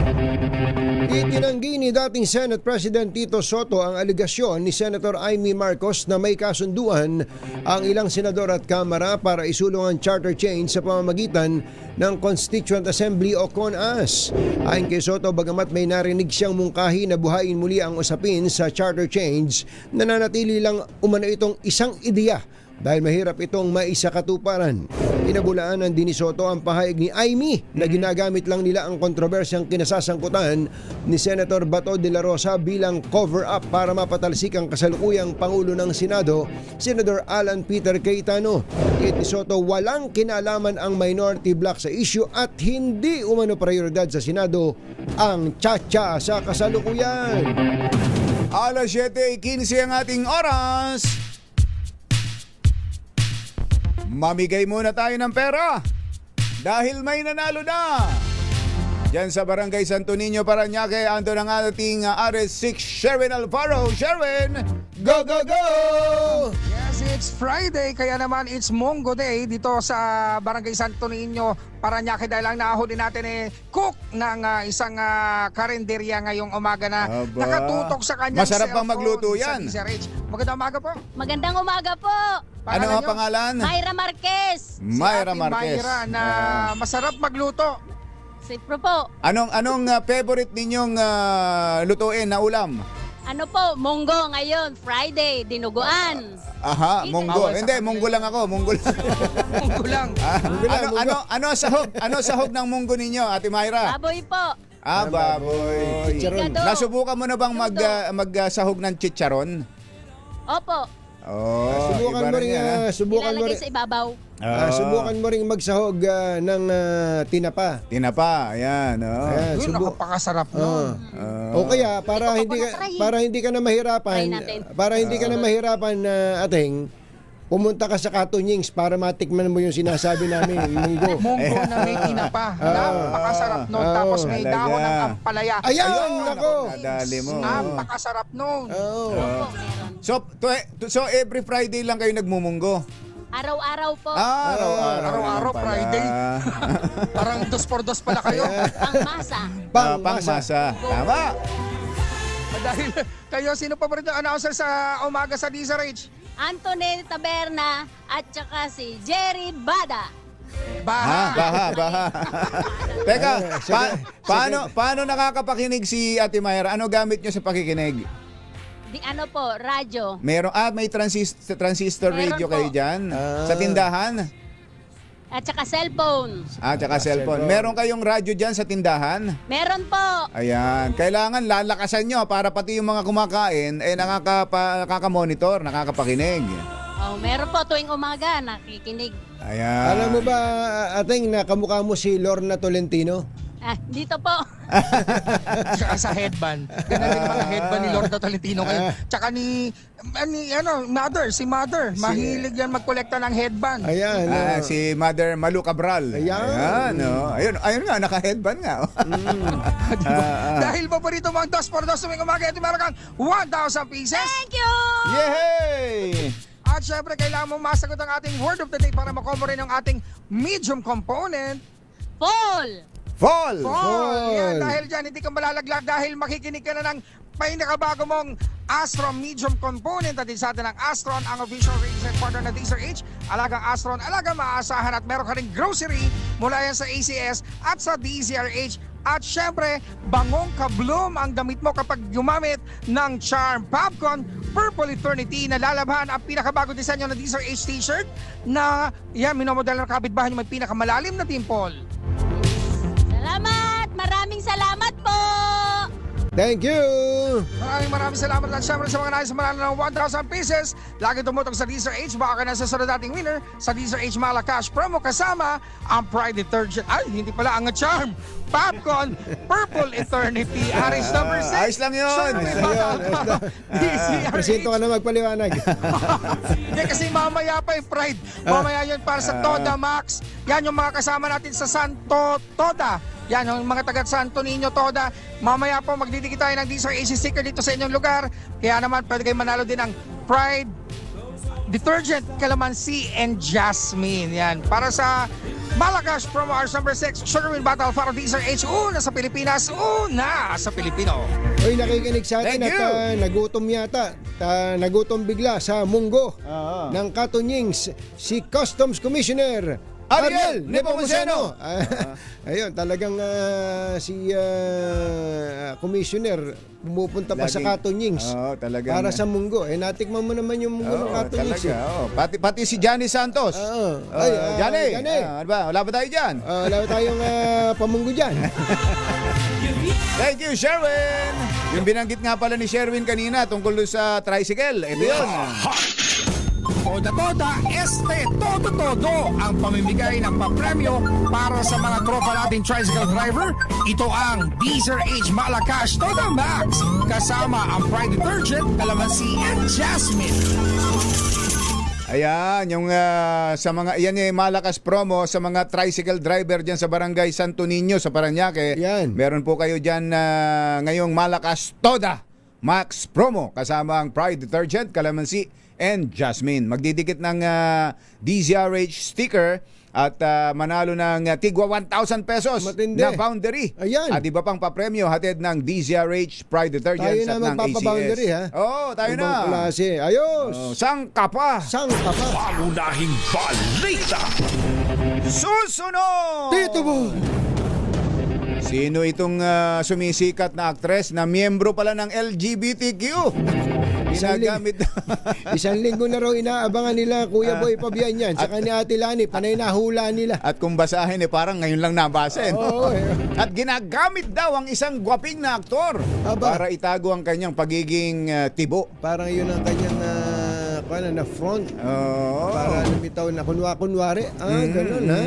Itinanggi ni dating Senate President Tito Soto ang aligasyon ni Senator Amy Marcos na may kasunduan ang ilang senador at kamara para isulong ang charter change sa pamamagitan ng Constituent Assembly o CONAS. Ayon kay Soto, bagamat may narinig siyang mungkahi na buhayin muli ang usapin sa charter change, nananatili lang umano itong isang ideya dahil mahirap itong maisakatuparan. Pinabulaanan din ni Soto ang pahayag ni Amy na ginagamit lang nila ang kontrobersyang kinasasangkutan ni Senator Bato de la Rosa bilang cover-up para mapatalsik ang kasalukuyang Pangulo ng Senado, Senator Alan Peter Cayetano. Ni Soto, walang kinalaman ang minority bloc sa issue at hindi umano prioridad sa Senado ang tsa-tsa sa kasalukuyan. Alas 7:15 ang ating oras. Mamigay muna tayo ng pera dahil may nanalo na. Diyan sa Barangay Santo Niño, Parañaque, ando ng ating RS6 Sherwin Alvaro. Sherwin, go, go, go! Yes, it's Friday, kaya naman it's Mongo Day dito sa Barangay Santo Niño, Parañaque dahil ang nahuli natin cook ng isang karinderya ngayong umaga na Aba, nakatutok sa kanyang masarap bang cellphone magluto sa yan? DZRH. Magandang umaga po. Magandang umaga po. Ano ang pangalan? Myra Marquez. Myra Ate Marquez. Myra na masarap magluto. Sipro po. Anong favorite ninyong lutuin na ulam? Ano po, munggo ngayon, Friday, dinuguan. Aha, munggo. Hindi, munggo lang ako, munggo lang. Munggo lang. Ano sahog? Ano sahog ng munggo ninyo, Ate Myra? Baboy po. Baboy. Chicharon. Nasubukan mo na bang magsahog ng chicharon? Opo. Oh, Subukan mo rin, Ilalagay sa ibabaw. subukan mo rin magsahog ng tinapa. Tinapa, ayan. Oh. Ayan, Yun, napakasarap nun. O kaya para hindi ka na mahirapan, ating pumunta ka sa Katunyings para matikman mo yung sinasabi namin, yung munggo. Munggo na may tinapa. Napakasarap nun. Tapos may talaga. dahon ng ampalaya. Ayun, nako. Nadali mo. Napakasarap nun. So every Friday lang kayo nagmumunggo? Araw-araw po. Araw-araw pala. Friday. Parang 2x2 pala kayo. Pangmasa. Pangmasa. Tama. Dahil kayo, sino pa ba rin ang announcer sa umaga sa DZRH? Anthony Taberna at saka si Jerry Bada. Baha. Teka, paano nakakapakinig si Ate Myra? Ano gamit nyo sa pakikinig? Ano po, radyo. May transistor Meron radio po. kayo dyan? Sa tindahan? At saka cellphone. Tsaka cellphone. Meron kayong radyo dyan sa tindahan? Meron po. Ayan. Kailangan lalakasan nyo para pati yung mga kumakain nakaka-monitor, nakakapakinig. Meron po tuwing umaga, nakikinig. Ayan. Alam mo ba, ating nakamukha mo si Lorna Tolentino? Dito po. Tsaka sa headband. Ganun din mga headband ni Lord Tolentino ngayon. Tsaka ni si Mother. Mahilig yan magkolekta ng headband. Ayan. Si Mother Malu Cabral. Ayan. Ayun nga, naka-headband nga. Dahil paborito mo ang 2x2 tuwing umaga, ito meron kang 1,000 pieces. Thank you! Yay! At syempre, kailangan mo masagot ang ating word of the day para makomo rin ang ating medium component. Fall! Fall! Yan, dahil dyan, hindi ka malalaglag dahil makikinig ka na ng pinakabago mong Astron medium component at sa atin ng Astron, ang official race partner na DZRH. Alagang Astron, alagang maaasahan at meron ka ring grocery mula yan sa ACS at sa DZRH. At syempre, bangong kabloom ang damit mo kapag gumamit ng Charm Popcorn Purple Eternity na lalabahan ang pinakabago disenyo ng DZRH t-shirt na yan, minomodel ng kapitbahay nyo may pinakamalalim na dimple. Salamat! Maraming salamat po! Thank you! Maraming salamat at syempre sa mga nais manalo ng 1,000 pieces. Lagi tumutok sa DZRH, baka ka na sa sunod dating winner sa DZRH Malacash promo kasama ang Pride Detergent. Ay, hindi pala ang Charm Popcorn Purple Eternity. Aris number 6. Ayos lang yun. Presinto ka na magpaliwanag. Hindi kasi mamaya pa yung Pride. Mamaya yun para sa Toda Max. Yan yung mga kasama natin sa Santo Toda. Yan yung mga taga Santo Niño Toda. Mamaya po magdidikit tayo ng DZRH sticker dito sa inyong lugar. Kaya naman pwede kayo manalo din ng Pride Detergent, Calamansi and Jasmine. Yan. Para sa Malacash promo hours number 6, Sugarwin Battle para DZRH. Una sa Pilipinas, una sa Pilipino. Uy, nakikinig sa atin Thank at you. nagutom yata. Nagutom bigla sa munggo ng Katunyings si Customs Commissioner Ariel Nepomuceno. Ayun, talagang si Commissioner pumupunta pa sa Katunyings talagang, para sa munggo. Natikman mo naman yung munggo ng Katunyings. Pati si Johnny Santos. Johnny. Ano ba? Wala ba tayo dyan? Wala ba tayong pamunggo dyan? Thank you, Sherwin! Yung binanggit nga pala ni Sherwin kanina tungkol sa tricycle. Ito yun. Toda todo ang pamimigay ng papremyo para sa mga tropa nating tricycle driver. Ito ang DZRH Malacash Toda Max kasama ang Pride Detergent, Calamansi and Jasmine. Ayan, yung sa mga yan yung malakas promo sa mga tricycle driver diyan sa Barangay Santo Niño sa Parañaque. Yan. Meron po kayo diyan ngayong malakas Toda Max promo kasama ang Pride Detergent, Calamansi and Jasmine. Magdidikit ng DZRH sticker at manalo ng tigwa 1,000 pesos Matindi. na boundary. Ayan. At iba pang papremyo hatid ng DZRH Pride Detergents Tayo na at ng ACS. magpapaboundary, ha? Oo, tayo na. Ibang klase. Ayos! Sangka pa. Sangka pa. Pangunahing balita. Susunod! Tito mo! Sino itong sumisikat na aktres na miyembro pala ng LGBTQ? Ginagamit Isang linggo na raw inaabangan nila Kuya Boy Pabian yan. Saka ni Ate Lani, panay nahula nila. At kung basahin parang ngayon lang nabasa. Oo, At ginagamit daw ang isang gwaping na aktor para itago ang kanyang pagiging tibo. Parang yun ang kanyang na front. Para lumitaw na kunwari. Ganun ha.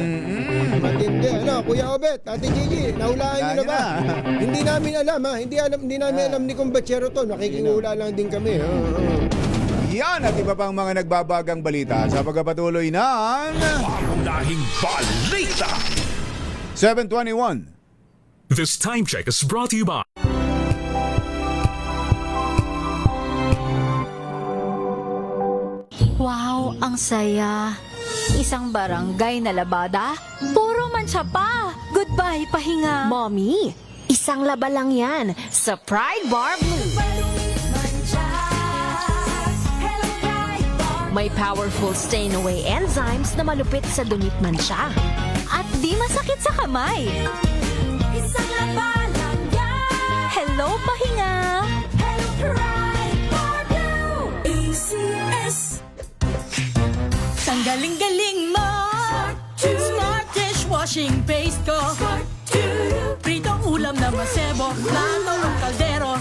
Matindi. Kuya Obet, Ate Gigi, nahulaan nyo na ba? Hindi namin alam ha. Hindi namin alam ni Kumbachero to. Nakikihula lang din kami. Yan at iba pang mga nagbabagang balita sa pagpapatuloy ng Pangunahing balita. 7:21. This time check is brought to you by Wow, ang saya. Isang barangay na labada, puro mancha pa. Goodbye, pahinga. Mommy, isang laba lang yan sa Pride Bar Blue. May powerful stain-away enzymes na malupit sa dunit mansya. At di masakit sa kamay. Isang laba lang yan. Hello, pahinga. Hello, Pride Bar Blue. ACS. Tanggaling-galing mo. Smart dishwashing paste ko. Pritong ulam na masebo. Plato ng kaldero.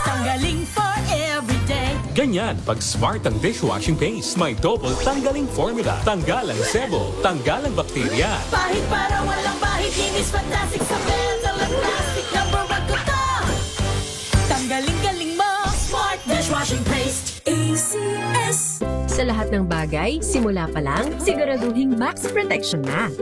Tanggaling for everyday. Ganyan pag smart ang dishwashing paste. May double tanggaling formula. Tanggal ang sebo, tanggal ang bakterya. Pahit para walang bahid. Linis fantastic sa bento. Sa lahat ng bagay, simula pa lang, siguraduhing max protection na.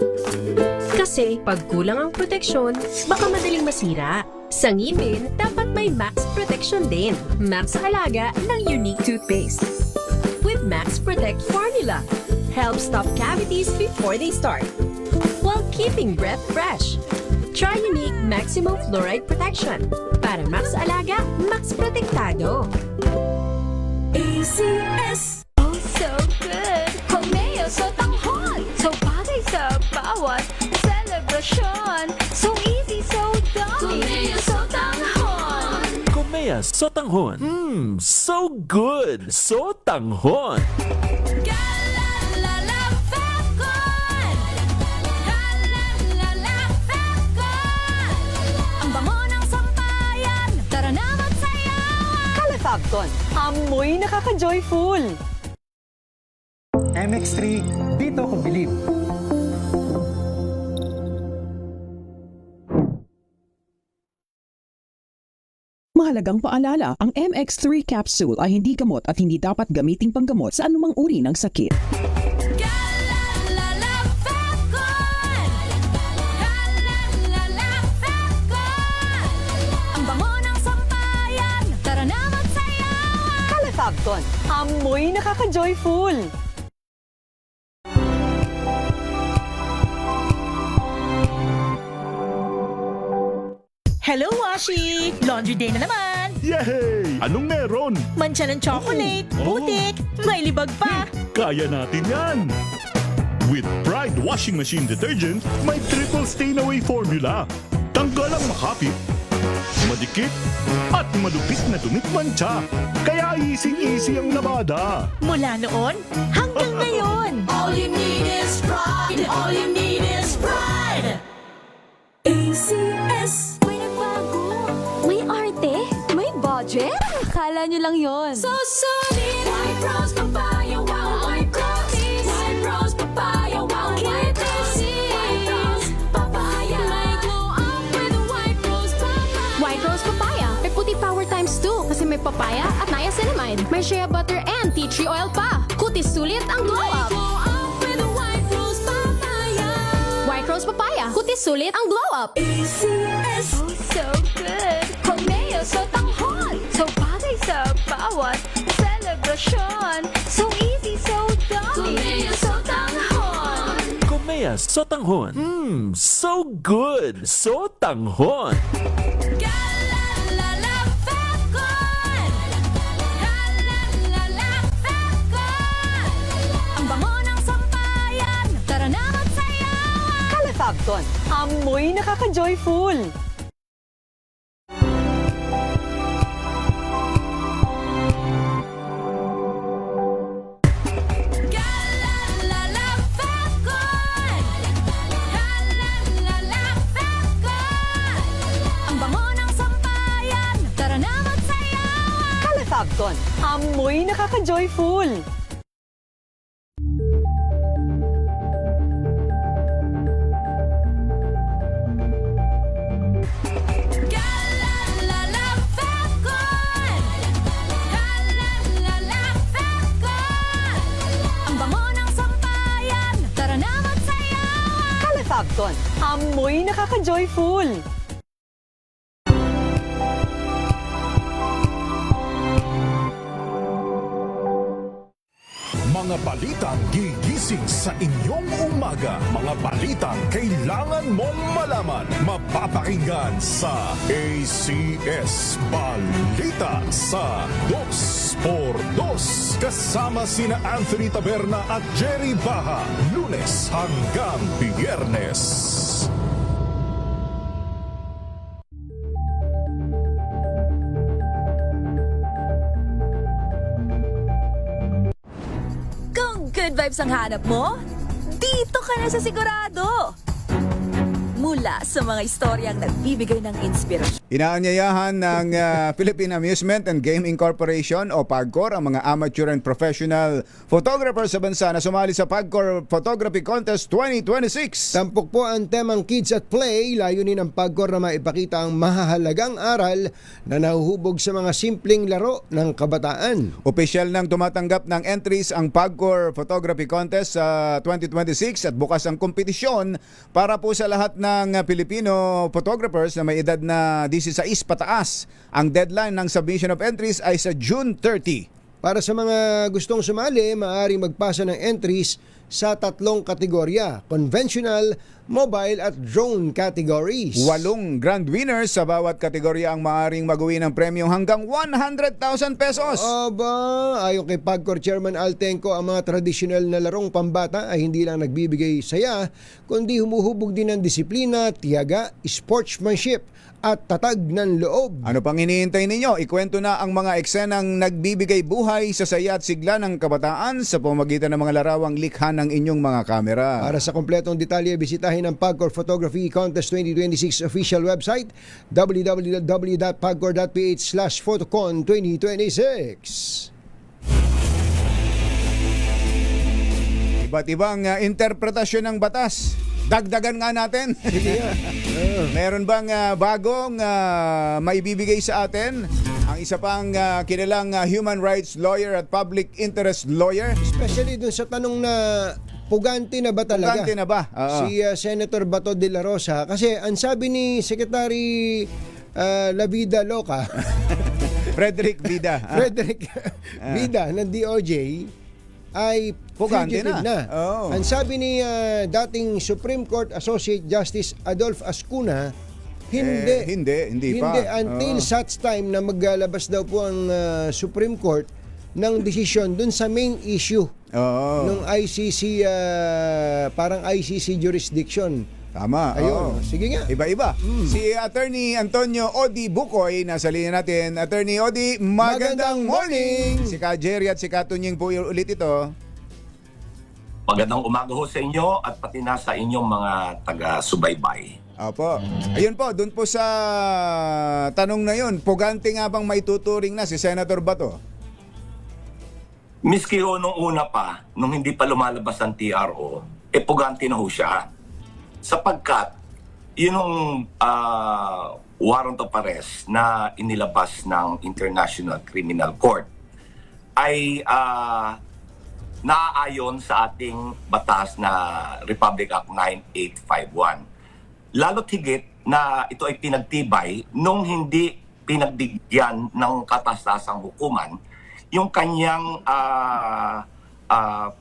Kasi pag kulang ang proteksyon, baka madaling masira. Sa ngipin, dapat may max protection din. Max sa halaga ng Unique Toothpaste. With Max Protect Formula, helps stop cavities before they start, while keeping breath fresh. Try Unique Maximum Fluoride Protection. Para max alaga, max protektado. ACS. Oh, so good. Komeo so tanghon. So bagay sa bawat celebration. So easy, so dummy. Komeo so tanghon. Komea Sotanghon. So good. Sotanghon. Ang bango ng sampayan. Tara na magsayawan. Calefabcon, amoy nakaka-joyful. MX3, dito ko believe. Mahalagang paalala, ang MX3 capsule ay hindi gamot at hindi dapat gamiting panggamot sa anumang uri ng sakit. Ang bango ng sampayan. Tara na magsayawan. Calefabcon, amoy nakaka-joyful. Hello, Washi! Laundry day na naman! Yay! Anong meron? Mancha ng chocolate, putik, may libag pa! Kaya natin yan! With Pride Washing Machine Detergent, may triple stain-away formula. Tanggal ang makapit, madikit, at malupit na dumit mancha. Kaya easy-easy ang labada. Mula noon hanggang ngayon! All you need is pride. All you need is pride. ACS. May nagbago. May arte. May budget. Akala nyo lang yon. So solid. White rose papaya, wow, white rose. White rose papaya, wow, white rose. White rose papaya. May glow up with white rose papaya. White Rose Papaya. May puti power times 2 kasi may papaya at niacinamide. May shea butter and tea tree oil pa. Kutis sulit ang glow up. Glow up with white rose papaya. White Rose Papaya. Kutis sulit ang glow up. ACS. Oh, so good. Komeo so tanghon. So bagay sa bawat celebration. So easy, so dummy. Komeo so tanghon. Komea Sotanghon. So good. Sotanghon. Ang bango ng sampayan. Tara na magsayawan. Calefabcon, amoy nakaka-joyful. Ang bango ng sampayan. Tara na magsayawan. Calefabcon, amoy nakaka-joyful. Ang bango ng sampayan. Tara na magsayawan. Calefabcon, amoy nakaka-joyful. Mga balitang gigising sa inyong umaga. Mga balitang kailangan mong malaman. Mapapakinggan sa ACS Balita sa 2x2. Kasama sina Anthony Taberna at Jerry Baha. Lunes hanggang Biyernes. Kung good vibes ang hanap mo, dito ka na sa sigurado. mula sa mga istoryang nagbibigay ng inspirasyon. Inaanyayahan ng Philippine Amusement and Gaming Corporation o PAGCOR ang mga amateur and professional photographers sa bansa na sumali sa PAGCOR Photography Contest 2026. Tampok po ang temang Kids at Play, layunin ng PAGCOR na maipakita ang mahahalagang aral na nahuhubog sa mga simpleng laro ng kabataan. Opisyal nang tumatanggap ng entries ang PAGCOR Photography Contest sa 2026 at bukas ang kompetisyon para po sa lahat ng Pilipino photographers na may edad na 16 pataas. Ang deadline ng submission of entries ay sa June 30. Para sa mga gustong sumali, maaaring magpasa ng entries sa 3 kategorya: conventional, mobile at drone categories. 8 grand winners sa bawat kategorya ang maaaring mag-uwi ng premyong hanggang 100,000 pesos. Aba, ayon kay PAGCOR Chairman Altenco, ang mga tradisyonal na larong pambata ay hindi lang nagbibigay saya, kundi humuhubog din ng disiplina, tiyaga, sportsmanship at tatag ng loob. Ano pang hinihintay ninyo? Ikwento na ang mga eksenang nagbibigay buhay sa saya at sigla ng kabataan sa pamamagitan ng mga larawang likha ng inyong mga kamera. Para sa kompletong detalye, bisitahin ang PAGCOR Photography Contest 2026 official website www.pagcor.ph/photocon 2026. Iba't ibang interpretasyon ng batas. Dagdagan nga natin. Sige. Meron bang bagong maibibigay sa atin? Ang isa pang kilalang human rights lawyer at public interest lawyer. Especially dun sa tanong na pugante na ba talaga? Pugante na ba? Si Senator Bato de la Rosa. Kasi ang sabi ni Secretary La Vida Loca, Frederick Vida. Frederick Vida ng DOJ, ay pugante fugitive na. Oh. Ang sabi ni dating Supreme Court Associate Justice Adolph Ascuna, hindi pa. Until such time na maglalabas daw po ang Supreme Court ng desisyon dun sa main issue ng ICC, parang ICC jurisdiction. Tama. Ayun. Sige nga. Iba-iba. Si Attorney Antonio Odi Bukoy, nasa linya natin. Attorney Odi, magandang morning! Si Ka Jerry at si Ka Tunying po ulit ito. Magandang umaga ho sa inyo at pati na sa inyong mga taga-subaybay. Opo. Ayun po, dun po sa tanong na yun, pugante nga bang may tuturing na si Senator Bato? Miski ho nung una pa, nung hindi pa lumalabas ang TRO, pugante na ho siya. Sapagkat, yun yung warrant of arrest na inilabas ng International Criminal Court ay naaayon sa ating batas na Republic Act 9851. Lalo't higit na ito ay pinagtibay nung hindi pinagbigyan ng katastasang hukuman yung kanyang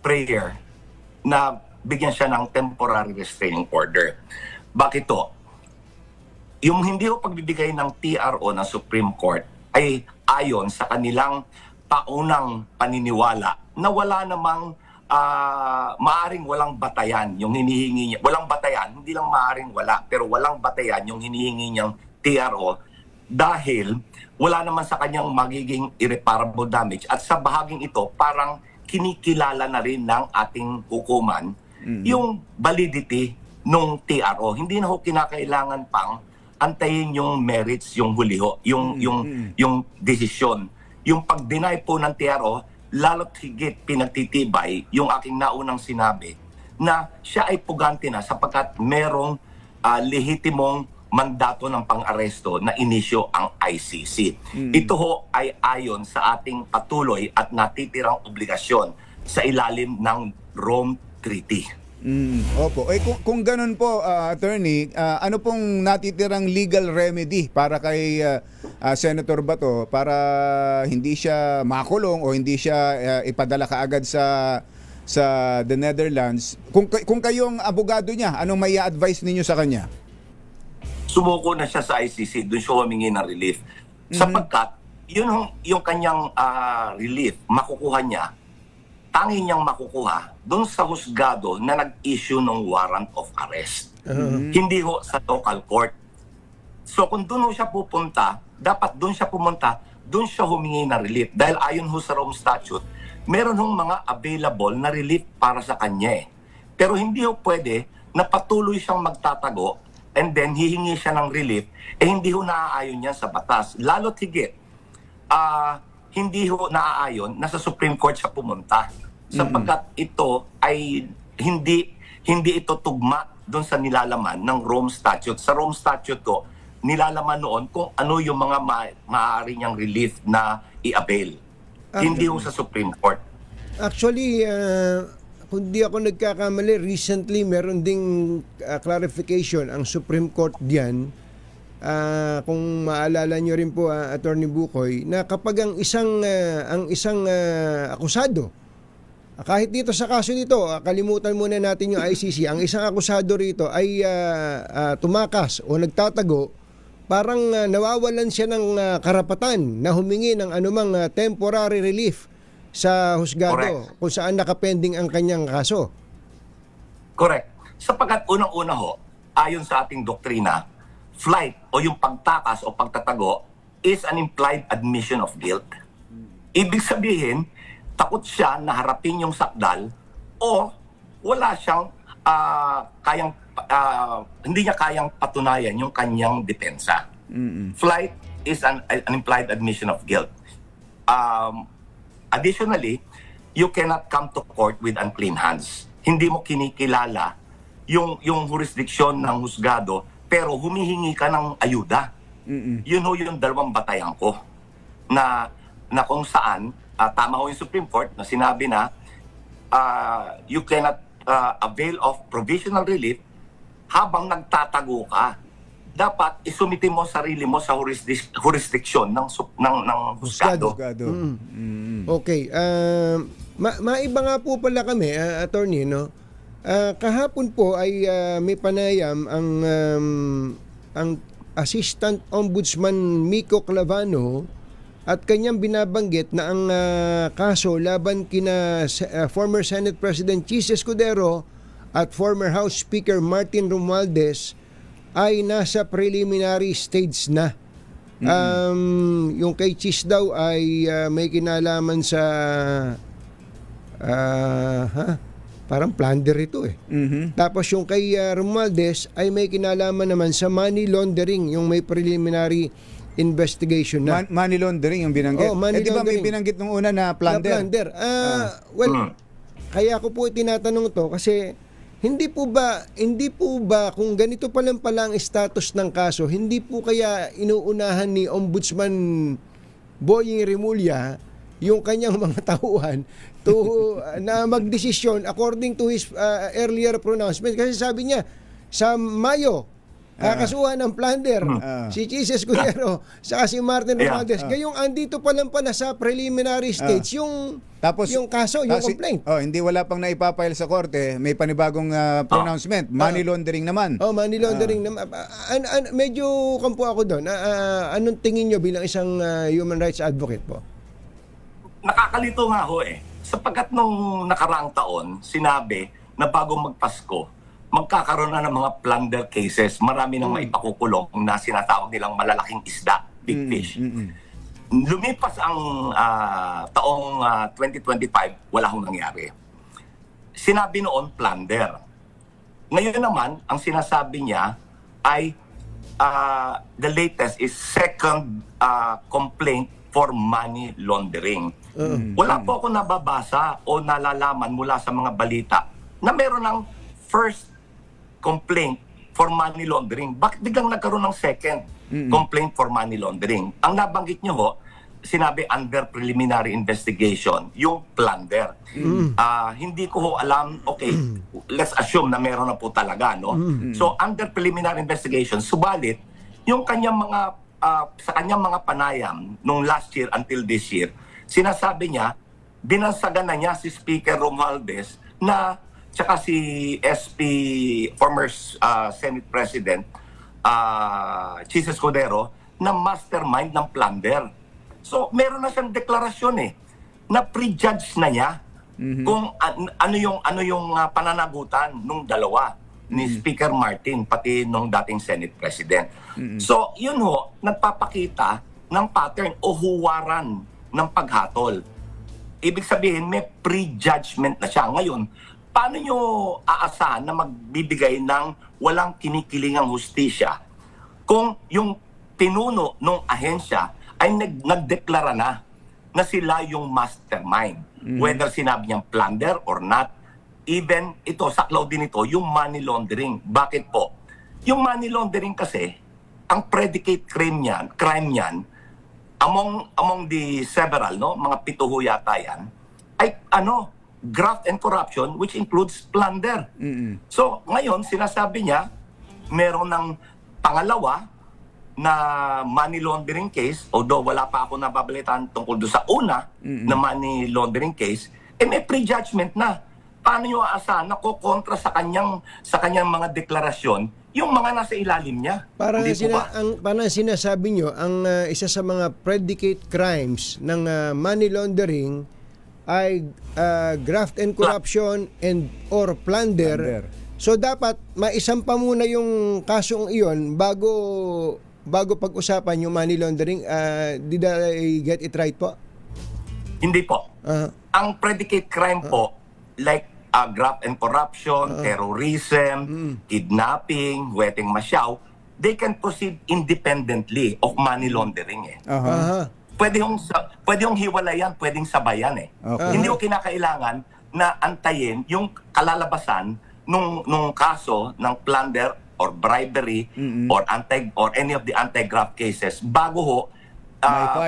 prayer na bigyan siya ng temporary restraining order. Bakit to? Yung hindi ho pagbibigay ng TRO ng Supreme Court ay ayon sa kanilang paunang paniniwala na wala namang maaring walang batayan yung hinihingi niya. Walang batayan, hindi lang maaring wala, pero walang batayan yung hinihingi niyang TRO dahil wala naman sa kanyang magiging irreparable damage. At sa bahaging ito, parang kinikilala na rin ng ating hukuman yung validity nung TRO. Hindi na ho kinakailangan pang antayin yung merits, yung huli ho, yung desisyon. Yung pag-deny po ng TRO, lalo't higit pinagtitibay yung aking naunang sinabi na siya ay pugante na sapagkat merong lehitimong mandato ng pang-aresto na inisyo ang ICC. Ito ho ay ayon sa ating patuloy at natitirang obligasyon sa ilalim ng Rome Treaty. Opo. Kung ganun po, Attorney, ano pong natitirang legal remedy para kay Senator Bato para hindi siya makulong o hindi siya ipadala kaagad sa the Netherlands? Kung kayong abogado niya, anong may advice ninyo sa kanya? Sumuko na siya sa ICC, doon siya humingi ng relief. Sapagkat, yun yung kanyang relief, makukuha niya, tanging niyang makukuha doon sa husgado na nag-issue ng warrant of arrest. Hindi ho sa local court. So kung doon ho siya pupunta, dapat doon siya pumunta, doon siya humingi ng relief. Dahil ayon ho sa Rome Statute, meron hong mga available na relief para sa kanya eh. Pero hindi ho pwede na patuloy siyang magtatago and then hihingi siya ng relief, hindi ho naaayon yan sa batas. Lalo't higit, hindi ho naaayon na sa Supreme Court siya pumunta. Sapagkat ito ay hindi ito tugma doon sa nilalaman ng Rome Statute. Sa Rome Statute ko, nilalaman noon kung ano yung mga maaari niyang relief na i-avail. Hindi ho sa Supreme Court. Actually, kung di ako nagkakamali, recently meron ding clarification ang Supreme Court diyan. Kung maalala nyo rin po, Attorney Bukoy, na kapag ang isang akusado, kahit dito sa kaso dito, kalimutan muna natin yung ICC, ang isang akusado rito ay tumakas o nagtatago, parang nawawalan siya ng karapatan na humingi ng anumang temporary relief sa husgado. Correct. Kung saan nakapending ang kanyang kaso. Correct. Sapagkat unang-una ho, ayon sa ating doktrina, flight o yung pagtakas o pagtatago is an implied admission of guilt. Ibig sabihin, takot siya na harapin yung sakdal o wala siyang hindi niya kayang patunayan yung kanyang depensa. Flight is an implied admission of guilt. Additionally, you cannot come to court with unclean hands. Hindi mo kinikilala yung jurisdiction ng husgado pero humihingi ka ng ayuda. Yun ho yung dalawang batayan ko na kung saan tama ho yung Supreme Court na sinabi na you cannot avail of provisional relief habang nagtatago ka. Dapat isumite mo sarili mo sa jurisdiction ng husgado. Okay. Maiba nga po pala kami, attorney, no? Kahapon po ay may panayam ang Assistant Ombudsman Miko Clavano at kanyang binabanggit na ang kaso laban kina former Senate President Chis Escudero at former House Speaker Martin Romualdez ay nasa preliminary stage na. Yung kay Chis daw ay may kinalaman sa parang plunder ito eh. Tapos yung kay Romualdez ay may kinalaman naman sa money laundering, yung may preliminary investigation na. Money laundering yung binanggit. Money di ba may laundering. binanggit nung una na plunder? Kaya ko po tinatanong to kasi hindi po ba kung ganito pa lang pala ang status ng kaso, hindi po kaya inuunahan ni Ombudsman Boying Remulla yung kanyang mga tauhan na magdesisyon according to his earlier pronouncement? Kasi sabi niya sa Mayo kakasuhan ng plunder si Chis Escudero saka si Martin Romualdez. Ngayong andito pa lang pala sa preliminary stage yung kaso, yung complaint. Hindi wala pang naipapile sa korte, may panibagong pronouncement. Money laundering naman. Money laundering naman. Medyo kampo ako doon. Anong tingin nyo bilang isang human rights advocate po? Nakakalito nga ho eh. Sapagkat nung nakaraang taon, sinabi na bago magpasko, magkakaroon na ng mga plunder cases. Marami nang maipakukulong na sinatawag nilang malalaking isda, big fish. Lumipas ang taong 2025, wala hong nangyari. Sinabi noon, plunder. Ngayon naman, ang sinasabi niya ay the latest is second complaint for money laundering. Wala po ako nababasa o nalalaman mula sa mga balita na meron ng first complaint for money laundering. Bakit biglang nagkaroon ng second complaint for money laundering? Ang nabanggit niyo ho, sinabi under preliminary investigation, yung plunder. Hindi ko ho alam, okay, let's assume na meron na po talaga, no? So under preliminary investigation, subalit, yung kanyang mga, sa kanyang mga panayam nung last year until this year, sinasabi niya, binansagan na niya si Speaker Romualdez na tsaka si SP, former Senate President Chis Escudero, na mastermind ng plunder. So, meron na siyang deklarasyon na prejudge na niya kung ano yung pananagutan nung dalawa ni Speaker Martin pati nung dating Senate President. So, yun ho, nagpapakita ng pattern o huwaran ng paghatol. Ibig sabihin, may prejudgment na siya. Ngayon, paano nyo aasahan na magbibigay ng walang kinikilingang hustisya kung yung pinuno ng ahensya ay nagdeklara na sila yung mastermind. Whether sinabi niyang plunder or not, even ito, saklaw din ito, yung money laundering. Bakit po? Yung money laundering kasi, ang predicate crime niyan, among the several, no, mga 7 ho yata yan, ay graft and corruption, which includes plunder. So, ngayon, sinasabi niya, meron ng pangalawa na money laundering case, although wala pa ako nababalitaan tungkol doon sa una na money laundering case, may prejudgment na. Paano nyo aasahan na kontra sa kanyang mga deklarasyon yung mga nasa ilalim niya? Parang Hindi po ba? parang sinasabi nyo, ang isa sa mga predicate crimes ng money laundering ay graft and corruption and or plunder. So dapat maisampa muna yung kasong iyon bago pag-usapan yung money laundering. Did I get it right po? Hindi po. Ang predicate crime po, like graft and corruption, terrorism, kidnapping, weteng masyaw, they can proceed independently of money laundering. Pwede yung hiwalayan, pwedeng sabayan . Hindi ko kinakailangan na antayin yung kalalabasan nung kaso ng plunder or bribery or any of the anti-graft cases bago ho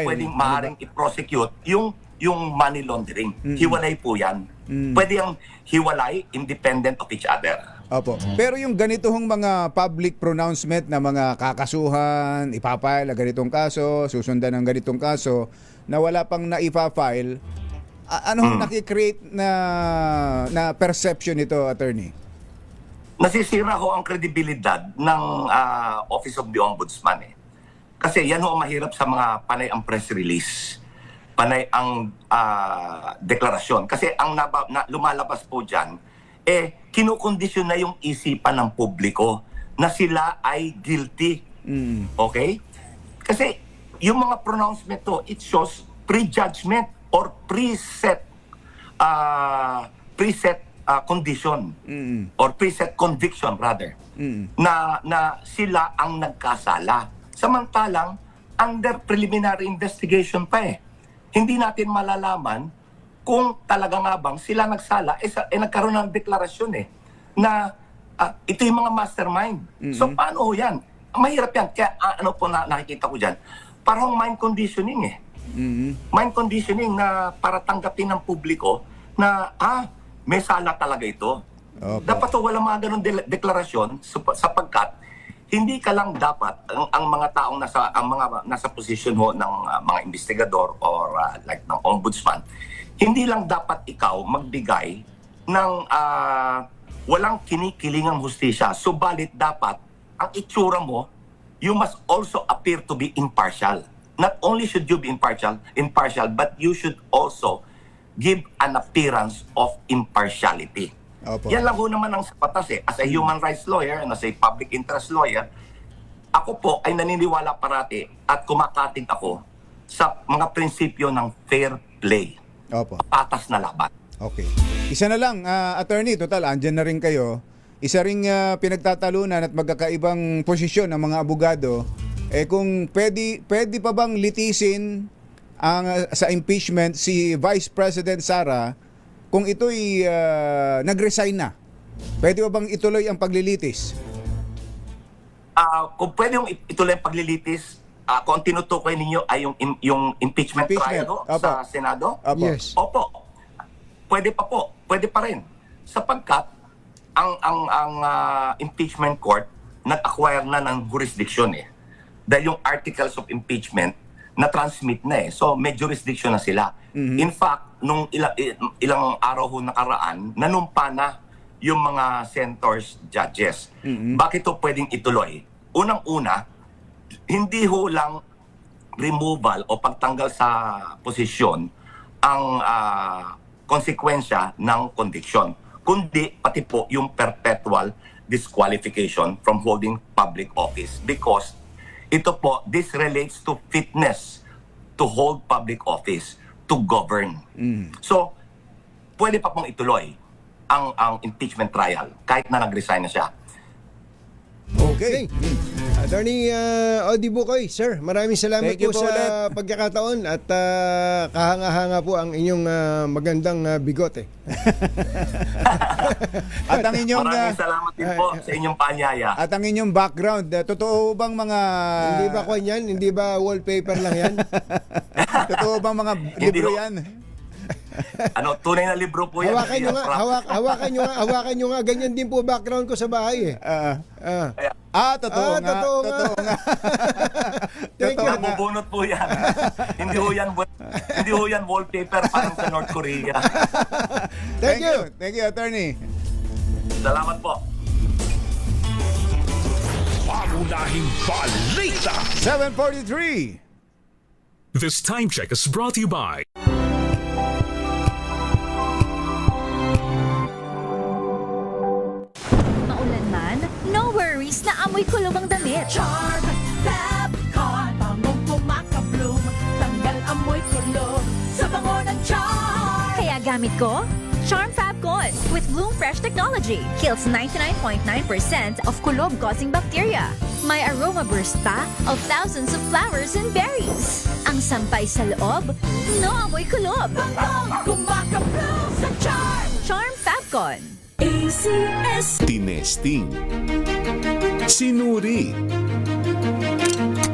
pwedeng maaaring i-prosecute yung money laundering. Hiwalay po yan. Pwede yung hiwalay, independent of each other. Opo. Pero yung ganito hong mga public pronouncement na mga kakasuhan, ipapile ganitong kaso, susundan ng ganitong kaso, na wala pang na-ipafile, ano nakikreate na perception nito, attorney? Nasisira ho ang kredibilidad ng Office of the Ombudsman . Kasi yan ho mahirap sa mga panay ang press release, panay ang deklarasyon. Kasi ang lumalabas po dyan, kinukondisyon na yung isipan ng publiko na sila ay guilty. Okay? Kasi yung mga pronouncement to, it shows prejudgment or preset condition or preset conviction rather na sila ang nagkasala. Samantalang under preliminary investigation pa . Hindi natin malalaman kung talaga nga bang sila nagsala, nagkaroon ng deklarasyon na ito yung mga mastermind. So paano yan? Mahirap yan. Kaya ano po nakikita ko dyan? Parang mind conditioning . Mind conditioning na para tanggapin ng publiko na may sala talaga ito. Dapat wala mga ganun deklarasyon sapagkat hindi ka lang dapat ang mga taong nasa posisyon ho ng mga investigador or like ng ombudsman, hindi lang dapat ikaw magbigay ng walang kinikilingang hustisya. Subalit dapat ang itsura mo, you must also appear to be impartial. Not only should you be impartial, but you should also give an appearance of impartiality. Yan lang ho naman ang batas . As a human rights lawyer and as a public interest lawyer, ako po ay naniniwala parati at kumakatig ako sa mga prinsipyo ng fair play. Patas na laban. Okay. Isa na lang, attorney, total, andyan na rin kayo. Isa ring pinagtatalunan at magkakaibang posisyon ng mga abogado, kung pwede pa bang litisin sa impeachment si Vice President Sara kung ito'y nag-resign na. Pwede ba bang ituloy ang paglilitis? Kung pwede yung ituloy ang paglilitis, kung tinutukoy ninyo ay yung impeachment trial sa Senado? Yes. Opo. Pwede pa po. Pwede pa rin. Sapagkat ang impeachment court nag-acquire na ng jurisdiction . Dahil yung articles of impeachment na-transmit na . So may jurisdiction na sila. In fact, nung ilang araw ho nakaraan, nanumpa na yung mga senators, judges. Bakit ito pwedeng ituloy? Unang-una, hindi ho lang removal o pagtanggal sa posisyon ang konsekwensya ng conviction, kundi pati po yung perpetual disqualification from holding public office. Because ito po, this relates to fitness to hold public office, to govern. So, pwede pa pong ituloy. ang impeachment trial kahit na nag-resign na siya. Okay. Attorney Odi Bukoy, sir, maraming salamat Thank you po po sa pagkakataon at kahanga-hanga po ang inyong magandang bigote. At ang inyong Maraming salamat din po sa inyong paanyaya. at ang inyong background, totoo bang mga Hindi ba kwan yan? Hindi ba wallpaper lang yan? totoo bang mga libro yan? Tunay na libro po yan. Hawakan nyo nga, hawakan nyo nga. Ganyan din po background ko sa bahay eh. Totoo nga. Totoo nga. Thank you. Nabubunot po yan. hindi ho yan wallpaper parang sa North Korea. Thank you. Thank you, attorney. Salamat po. Pangunahing balita. 7:43. This time check is brought to you by Maulan man, no worries na amoy kulob ang damit. Charm Fabcon, bangong kumakabloom, tanggal amoy kulob sa bango ng charm. Kaya gamit ko, Charm Fabcon with Bloom Fresh Technology. Kills 99.9% of kulob-causing bacteria. May aroma burst pa of thousands of flowers and berries. Ang sampay sa loob, no amoy kulob. Bangong kumakabloom sa charm. Charm Fabcon. ACS. Tinesting. Sinuri.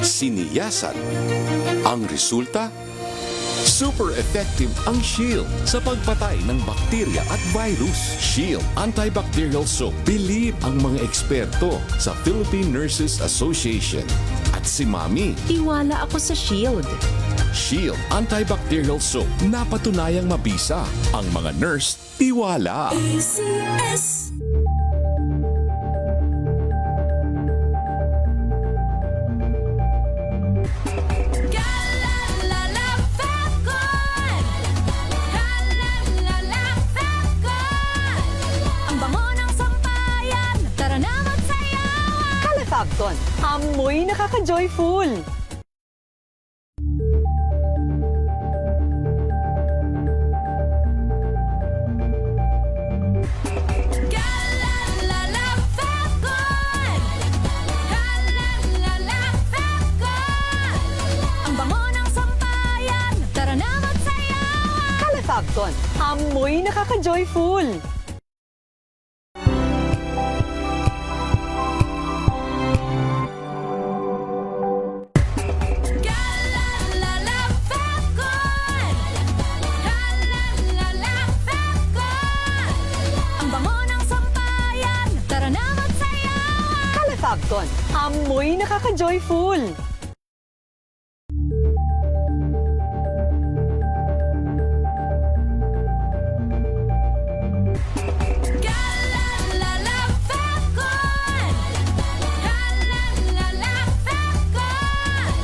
Siniyasan. Ang resulta? Super effective ang Shield sa pagpatay ng bakterya at virus. Shield Antibacterial Soap. Believe ang mga eksperto sa Philippine Nurses Association. At si Mami. Tiwala ako sa Shield. Shield Antibacterial Soap. Napatunayang mabisa. Ang mga nurse, tiwala. ACS. Galalala Fabcon. Galalala Fabcon. Ang bango ng sampayan, tara na magsayawan. Calefabcon, amoy nakaka-joyful. Galalala Fabcon. Galalala Fabcon. Ang bango ng sampayan, tara na magsayawan. Calefabcon, amoy nakaka-joyful. Galalala Fabcon. Galalala Fabcon. Ang bango ng sampayan, tara na magsayawan. Calefabcon, amoy nakaka-joyful. Galalala Fabcon. Galalala Fabcon.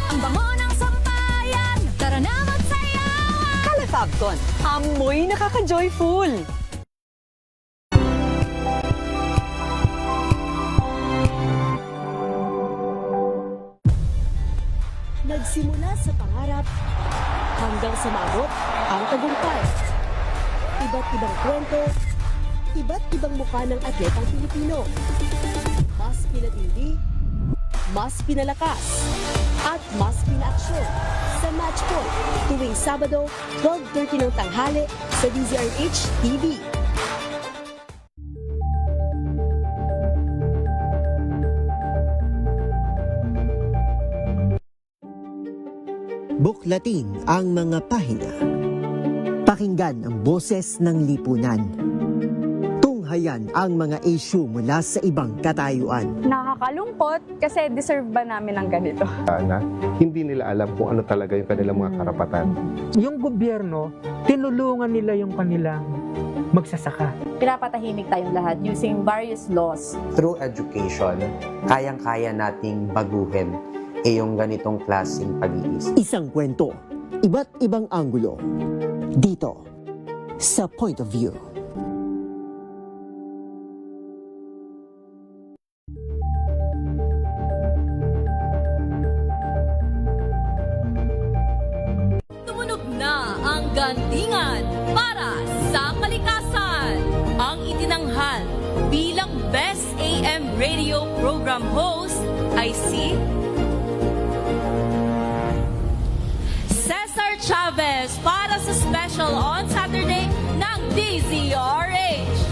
Ang bango ng sampayan, tara na magsayawan. Calefabcon, amoy nakaka-joyful. Nagsimula sa pangarap hanggang sa maabot ang tagumpay. Iba't ibang kwento, iba't ibang mukha ng atletang Pilipino. Mas pinatindi, mas pinalakas, at mas pinaaksyon sa Match Point tuwing Sabado, 12:30 ng tanghali sa DZRH TV. Buklatin ang mga pahina. Pakinggan ang boses ng lipunan. Tunghayan ang mga issue mula sa ibang katayuan. Nakakalungkot kasi deserve ba namin ng ganito? Na hindi nila alam kung ano talaga yung kanilang mga karapatan. Yung gobyerno, tinulungan nila yung kanilang magsasaka. Pinapatahimik tayong lahat using various laws. Through education, kayang-kaya nating baguhin yung ganitong klaseng pag-iisip. Isang kwento, iba't ibang anggulo. Dito, sa Point of View. Tumunog na ang gandingan para sa kalikasan. radio program host ay si Cesar Chavez para sa special on Saturday ng DZRH.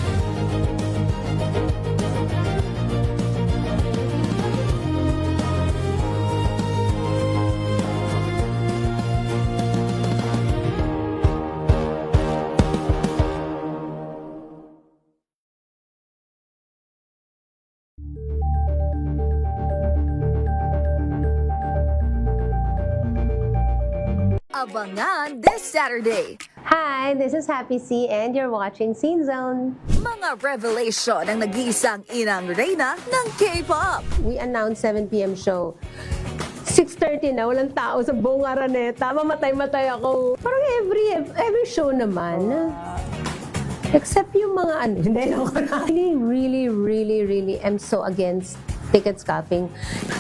Abangan this Saturday. Hi, this is Happy C and you're watching Scene Zone. Mga revelation ng nag-iisang inang reyna ng K-pop. We announced 7 p.m. show. 6:30 na, walang tao sa buong Araneta. Mamatay-matay ako. Parang every show naman. Except yung mga ano, hindi ako na. Really am so against ticket scalping.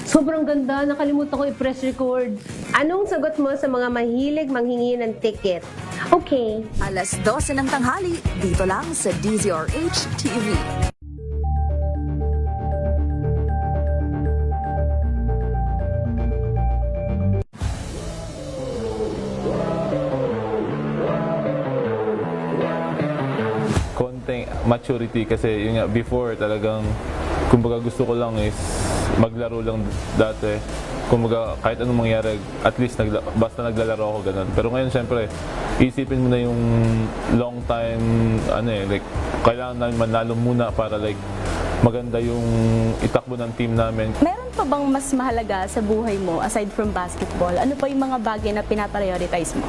Sobrang ganda, nakalimutan ko i-press record. Anong sagot mo sa mga mahilig manghingi ng ticket? Okay. Alas 12 ng tanghali, dito lang sa DZRH TV. Konting maturity kasi yun nga, before talagang kumbaga gusto ko lang is maglaro lang dati. Kumbaga kahit anong mangyari, at least basta naglalaro ako ganun. Pero ngayon syempre, isipin mo na yung long time, like kailangan namin manalo muna para like maganda yung itakbo ng team namin. Meron pa bang mas mahalaga sa buhay mo aside from basketball? Ano pa yung mga bagay na pinaprioritize mo?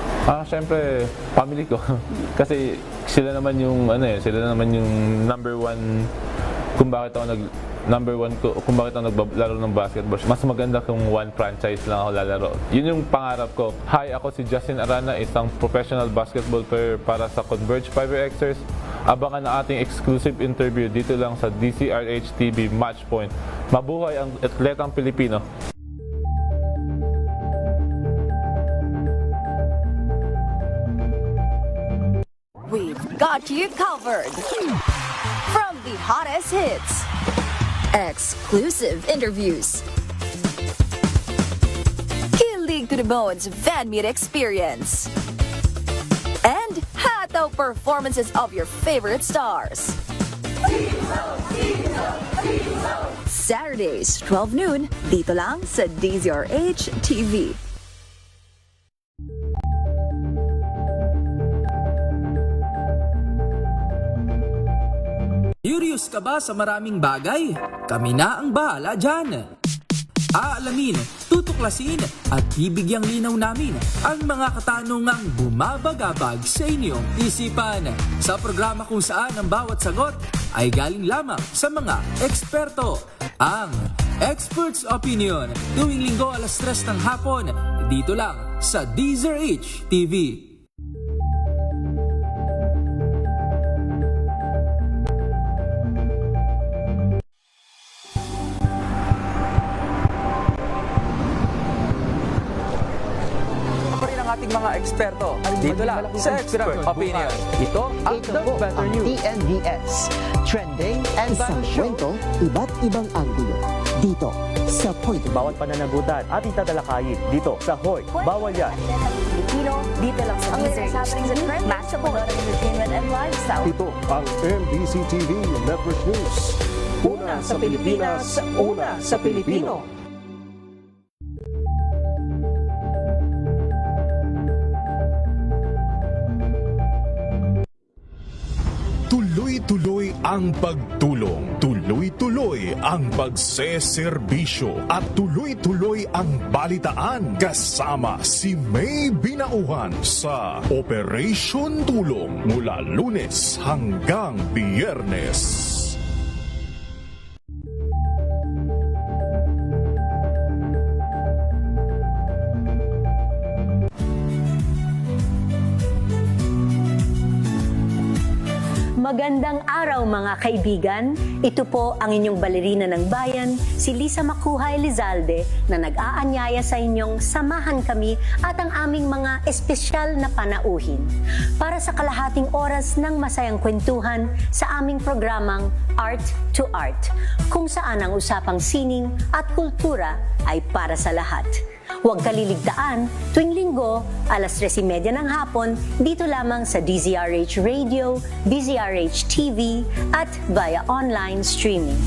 Syempre, family ko. Kasi sila naman yung number one kung bakit ako kung bakit ako naglalaro ng basketball. Mas maganda kung one franchise lang ako lalaro. Yun yung pangarap ko. Hi, ako si Justin Arana, isang professional basketball player para sa Converge Fiverr-Xers. Abangan ang ating exclusive interview dito lang sa DZRH TV Matchpoint. Mabuhay ang atletang Pilipino. We've got you covered. From the hottest hits, exclusive interviews, kilig to the bones fan meet experience, and hataw performances of your favorite stars. Saturdays, 12 noon, dito lang sa DZRH TV. Curious ka ba sa maraming bagay? Kami na ang bahala dyan. Aalamin, tutuklasin at bibigyang linaw namin ang mga katanungang bumabagabag sa inyong isipan. Sa programa kung saan ang bawat sagot ay galing lamang sa mga eksperto. Ang Expert's Opinion, tuwing linggo alas 3 ng hapon, dito lang sa DZRH TV. Ating mga eksperto dito lang sa Expert Opinion. Ito ang The Better News. TNVS. Trending and isang kwento, iba't ibang anggulo. Dito sa Point. Bawat pananagutan ating tatalakayin dito sa Hoy. Bawal yan. Pilipino, dito lang sa DZRH TV. Match sa Balota Entertainment and Lifestyle. Ito ang MBC TV Network News. Una sa Pilipinas, una sa Pilipino. Tuloy-tuloy ang pagtulong, tuloy-tuloy ang pagseserbisyo at tuloy-tuloy ang balitaan kasama si May Binauhan sa Operation Tulong mula Lunes hanggang Biyernes. Magandang araw mga kaibigan. Ito po ang inyong balerina ng bayan, si Lisa Makuha Elizalde, na nag-aanyaya sa inyong samahan kami at ang aming mga espesyal na panauhin para sa kalahating oras ng masayang kwentuhan sa aming programang Art to Art, kung saan ang usapang sining at kultura ay para sa lahat. Huwag kaliligtaan, tuwing linggo, alas 3:30 ng hapon, dito lamang sa DZRH Radio, DZRH TV, at via online streaming.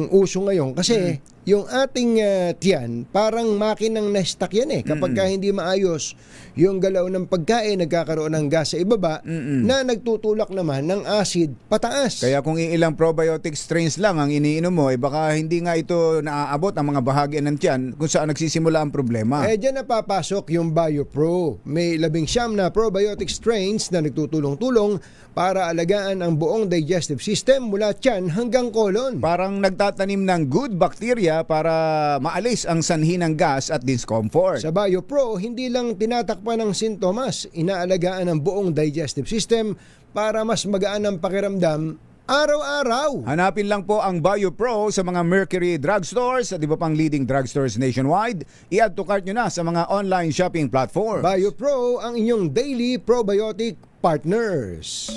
Uso ngayon kasi yung ating tiyan parang makinang na-stuck yan kapag ka hindi maayos yung galaw ng pagkain, nagkakaroon ng gas sa ibaba na nagtutulak naman ng acid pataas. Kaya kung ilang probiotic strains lang ang iniinom mo, baka hindi nga ito naaabot ang mga bahagi ng tiyan kung saan nagsisimula ang problema. Diyan napapasok yung BioPro. May 19 na probiotic strains na nagtutulong-tulong para alagaan ang buong digestive system mula tiyan hanggang kolon. Parang nagtatanim ng good bacteria para maalis ang sanhi ng gas at discomfort. Sa BioPro, hindi lang tinatakpan ng sintomas, inaalagaan ang buong digestive system para mas magaan ang pakiramdam araw-araw. Hanapin lang po ang BioPro sa mga Mercury drugstores at iba pang leading drugstores nationwide. I-add to cart nyo na sa mga online shopping platforms. BioPro, ang inyong daily probiotic partners.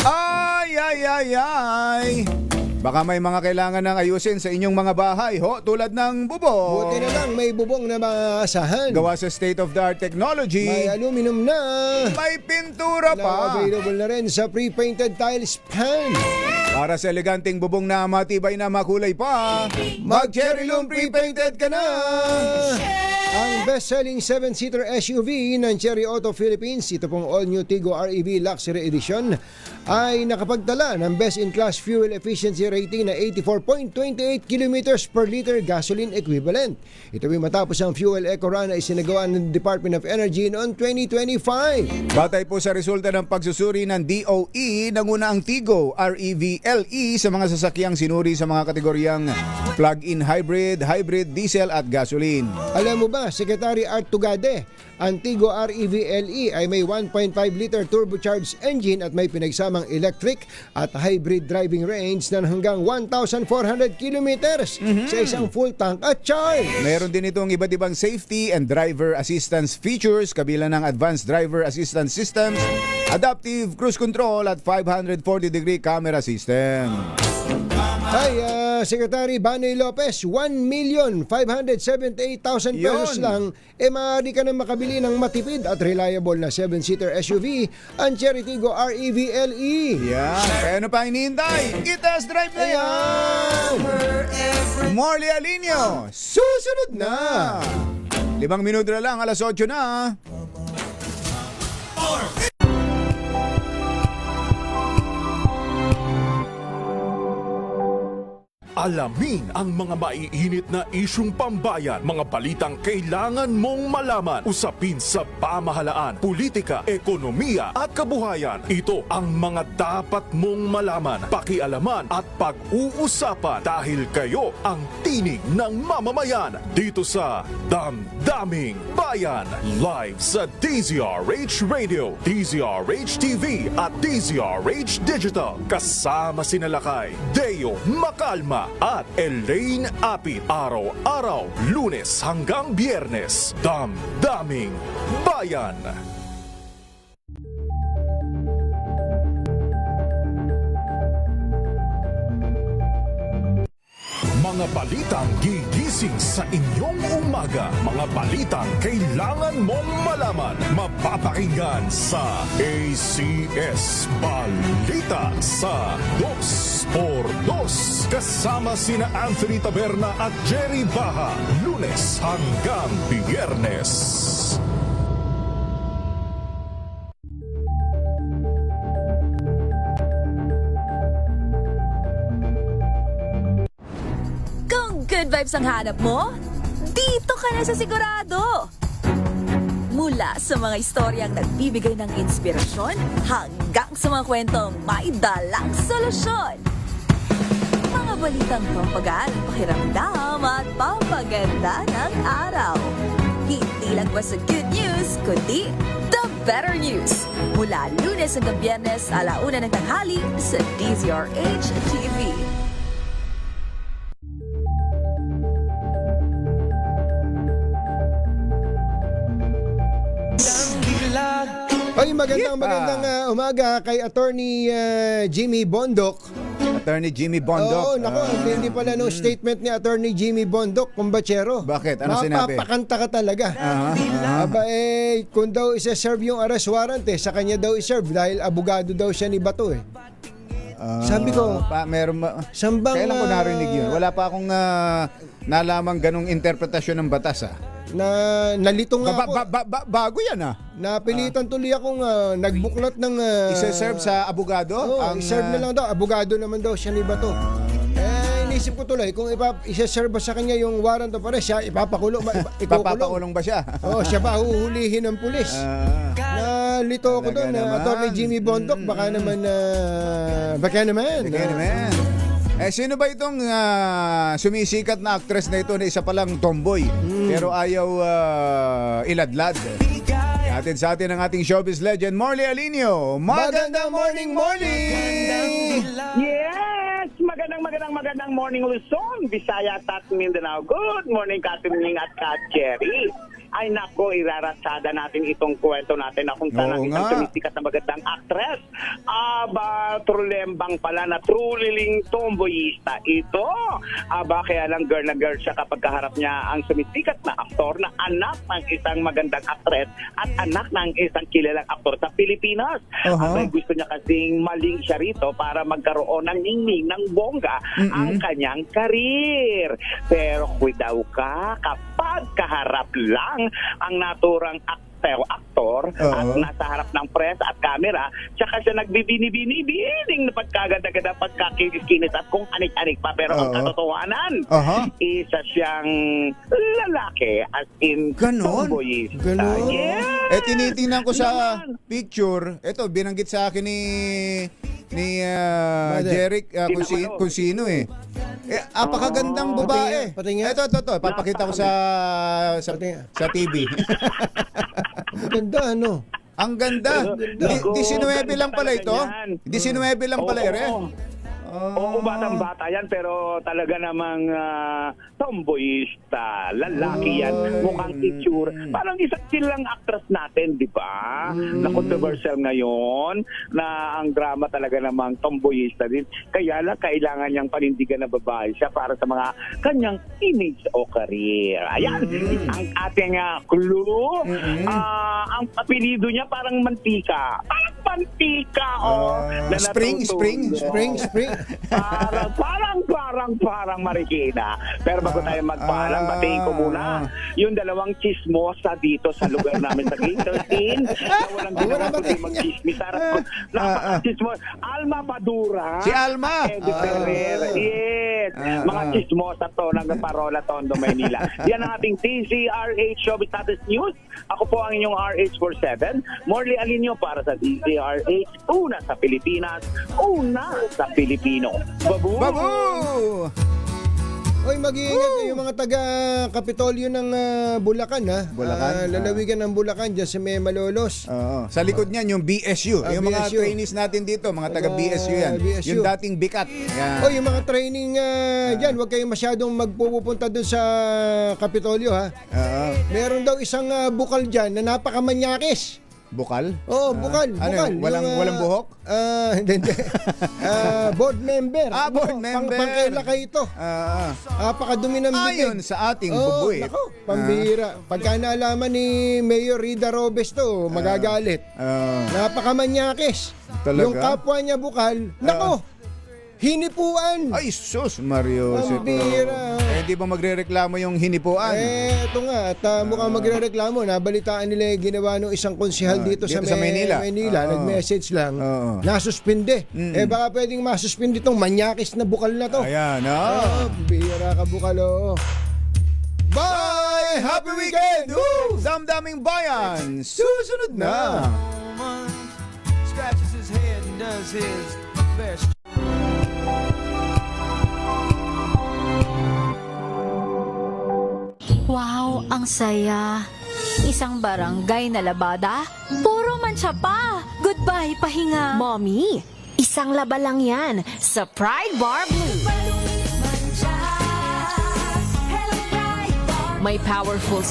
Ay! Baka may mga kailangan ng ayusin sa inyong mga bahay, tulad ng bubong. Buti na lang may bubong na maasahan. Gawa sa state-of-the-art technology. May aluminum na. May pintura pa. Available na rin sa pre-painted tiles pan. Para sa eleganteng bubong na matibay na makulay pa, mag-Cherry Loom pre-painted ka na! Ang best-selling 7-seater SUV ng Cherry Auto Philippines, ito pong all-new Tigo REV Luxury Edition, ay nakapagtala ng best-in-class fuel efficiency rating na 84.28 kilometers per liter gasoline equivalent. Ito ay matapos ang fuel eco run na isinagawa ng Department of Energy noong 2025. Batay po sa resulta ng pagsusuri ng DOE, nanguna ang Tigo REV LE sa mga sasakyang sinuri sa mga kategoryang plug-in hybrid, hybrid, diesel at gasoline. Alam mo ba, Secretary Art Tugade, ang Tigo REV LE ay may 1.5 liter turbocharged engine at may pinagsamang electric at hybrid driving range na hanggang 1,400 kilometers sa isang full tank at charge. Meron din itong iba't ibang safety and driver assistance features, kabilang ng advanced driver assistance systems, adaptive cruise control at 540-degree camera system. Secretary Banoy Lopez, 1,578,000 pesos lang, maaari ka na makabili ng matipid at reliable na 7-seater SUV, ang Cherry Tigo REV LE. Kaya ano pa hinihintay? I-test drive na yan! Morley Alinio, susunod na! 5 minuto na lang, alas 8 na. Alamin ang mga maiinit na isyung pambayan, mga balitang kailangan mong malaman, usapin sa pamahalaan, politika, ekonomiya at kabuhayan. Ito ang mga dapat mong malaman, pakialaman at pag-uusapan dahil kayo ang tinig ng mamamayan dito sa Damdaming Bayan. Live sa DZRH Radio, DZRH TV at DZRH Digital. Kasama sinalakay Deo Macalma at Elaine Apit. Araw-araw, Lunes hanggang Biyernes. Damdaming Bayan. Mga balitang gigising sa inyong umaga. Mga balitang kailangan mong malaman. Mapapakinggan sa ACS Balita sa 2x2. Kasama sina Anthony Taberna at Jerry Baha. Lunes hanggang Biyernes. Good vibes ang hanap mo? Dito ka na sa sigurado! Mula sa mga istoryang nagbibigay ng inspirasyon hanggang sa mga kwentong may dalang solusyon. Mga balitang pampagaan, pakiramdam at pampaganda ng araw. Hindi lang basta good news, kundi the better news. Mula Lunes hanggang Biyernes, 1:00 ng tanghali sa DZRH TV. Ay, magandang umaga kay Attorney Jimmy Bondok. Attorney Jimmy Bondok. Oo, naku, hindi pala no statement ni Attorney Jimmy Bondok, kumbachero. Bakit? Ano sinabi? Mapapakanta ka talaga. Aba, kung daw isa-serve yung arrest warrant, sa kanya daw iserve dahil abogado daw siya ni Bato eh. Sabi ko, sambang, kailan ko narinig yun? Wala pa akong nalamang ganong interpretasyon ng batas nalito nga ako. Bago yan Napilitan tuloy akong nagbuklat ng... isa-serve sa abogado? Iserve na lang daw. Abogado naman daw siya ni Bato. Inisip ko tuloy, kung isa-serve sa kanya yung warrant of arrest, siya ipapakulong. Ipapakulong ba siya? Oo, siya ba huhulihin ng pulis? Nalito ako doon, Attorney Jimmy Bondok, baka naman. Sino ba itong sumisikat na actress na ito na isa palang tomboy pero ayaw iladlad? Atid sa atin ang ating showbiz legend, Morley Alinio. Magandang morning, Morley! Yes! Magandang morning, Luzon, Visayas at Mindanao. Good morning, Katining at Kat Cherry. Ay nako, iraratsada natin itong kwento natin na kung saan ang isang sumisikat na magandang actress. Aba, trulembang pala na truliling tomboyista ito. Aba, kaya lang girl na girl siya kapag kaharap niya ang sumisikat na aktor na anak ng isang magandang actress at anak ng isang kilalang aktor sa Pilipinas. Aba, gusto niya kasing maling siya rito para magkaroon ng ningning ng bongga ang kanyang karir. Pero daw ka kapag kaharap lang ang naturang aktor at nasa harap ng press at camera, tsaka siya nagbibini-bini-bining na pagkaganda-ganda, pagkakinis at kung anik-anik pa. Pero ang katotohanan, isa siyang lalaki as in tomboyista. Yes! Tinitingnan ko sa picture, ito binanggit sa akin ni Jeric kung sino apakagandang babae. Ito, papakita ko sa TV. Ganda, Ang ganda. 19 lang pala ito. 19 lang pala Oo, batang-bata yan, pero talaga namang tomboyista. Lalaki yan. Mukhang itsure. Parang isang silang actress natin, di ba? Na controversial ngayon, na ang drama talaga namang tomboyista din. Kaya lang, kailangan niyang panindigan na babae siya para sa mga kanyang image o career. Ayan, ang ating clue. Ang apelido niya parang mantika. Parang mantika, Spring. Parang Marikina. Pero bago tayo magpaalam, batiin ko muna yung dalawang chismosa dito sa lugar namin sa Gate 13 na walang ginawa kundi mag-chismisar. Alma Padura. Si Alma! Eddie Ferrer. Yes. Mga chismosa to ng Parola, Tondo, Maynila. Yan ang ating DZRH Showbiz Status News. Ako po ang inyong RH47. Morley Alinio para sa DZRH. Una sa Pilipinas, una sa Pilipino. Babu! Oy, mag-iingat yung mga taga-Kapitolyo ng Bulacan, lalawigan ng Bulacan dyan sa may Malolos. Sa likod niyan yung BSU. Yung mga trainees natin dito, mga taga-BSU yan. Yung dating bikat. Yung mga training dyan, huwag kayong masyadong magpupunta dun sa Kapitolyo, Meron daw isang bukal dyan na napakamanyakis. Bukal? Oo, bukal. Walang buhok? Hindi. Board member. Board member. Pangkailakay ito. Napakadumi ng bibig. Ayon sa ating bubuit. Pambihira. Pagka naalaman ni Mayor Rida Robes to, magagalit. Napakamanyakis. Talaga? Yung kapwa niya bukal, hinipuan. Ay, sus, Mario. Pambihira. Di ba magre-reklamo yung hinipuan? Ito nga. At mukhang magre-reklamo. Nabalitaan nila ginawa ng isang konsehal dito sa Maynila. Nag-message lang. Nasuspinde. Baka pwedeng masuspinde itong manyakis na bukal na to. Ayan, bihira ka bukal, Bye! Happy weekend! Damdaming bayan! Susunod na! Scratches his head and does his best. Wow, ang saya. isang barangay na labada? Puro mancha pa! Goodbye, pahinga! Mommy, isang laba lang yan sa Pride Bar Blue. May powerful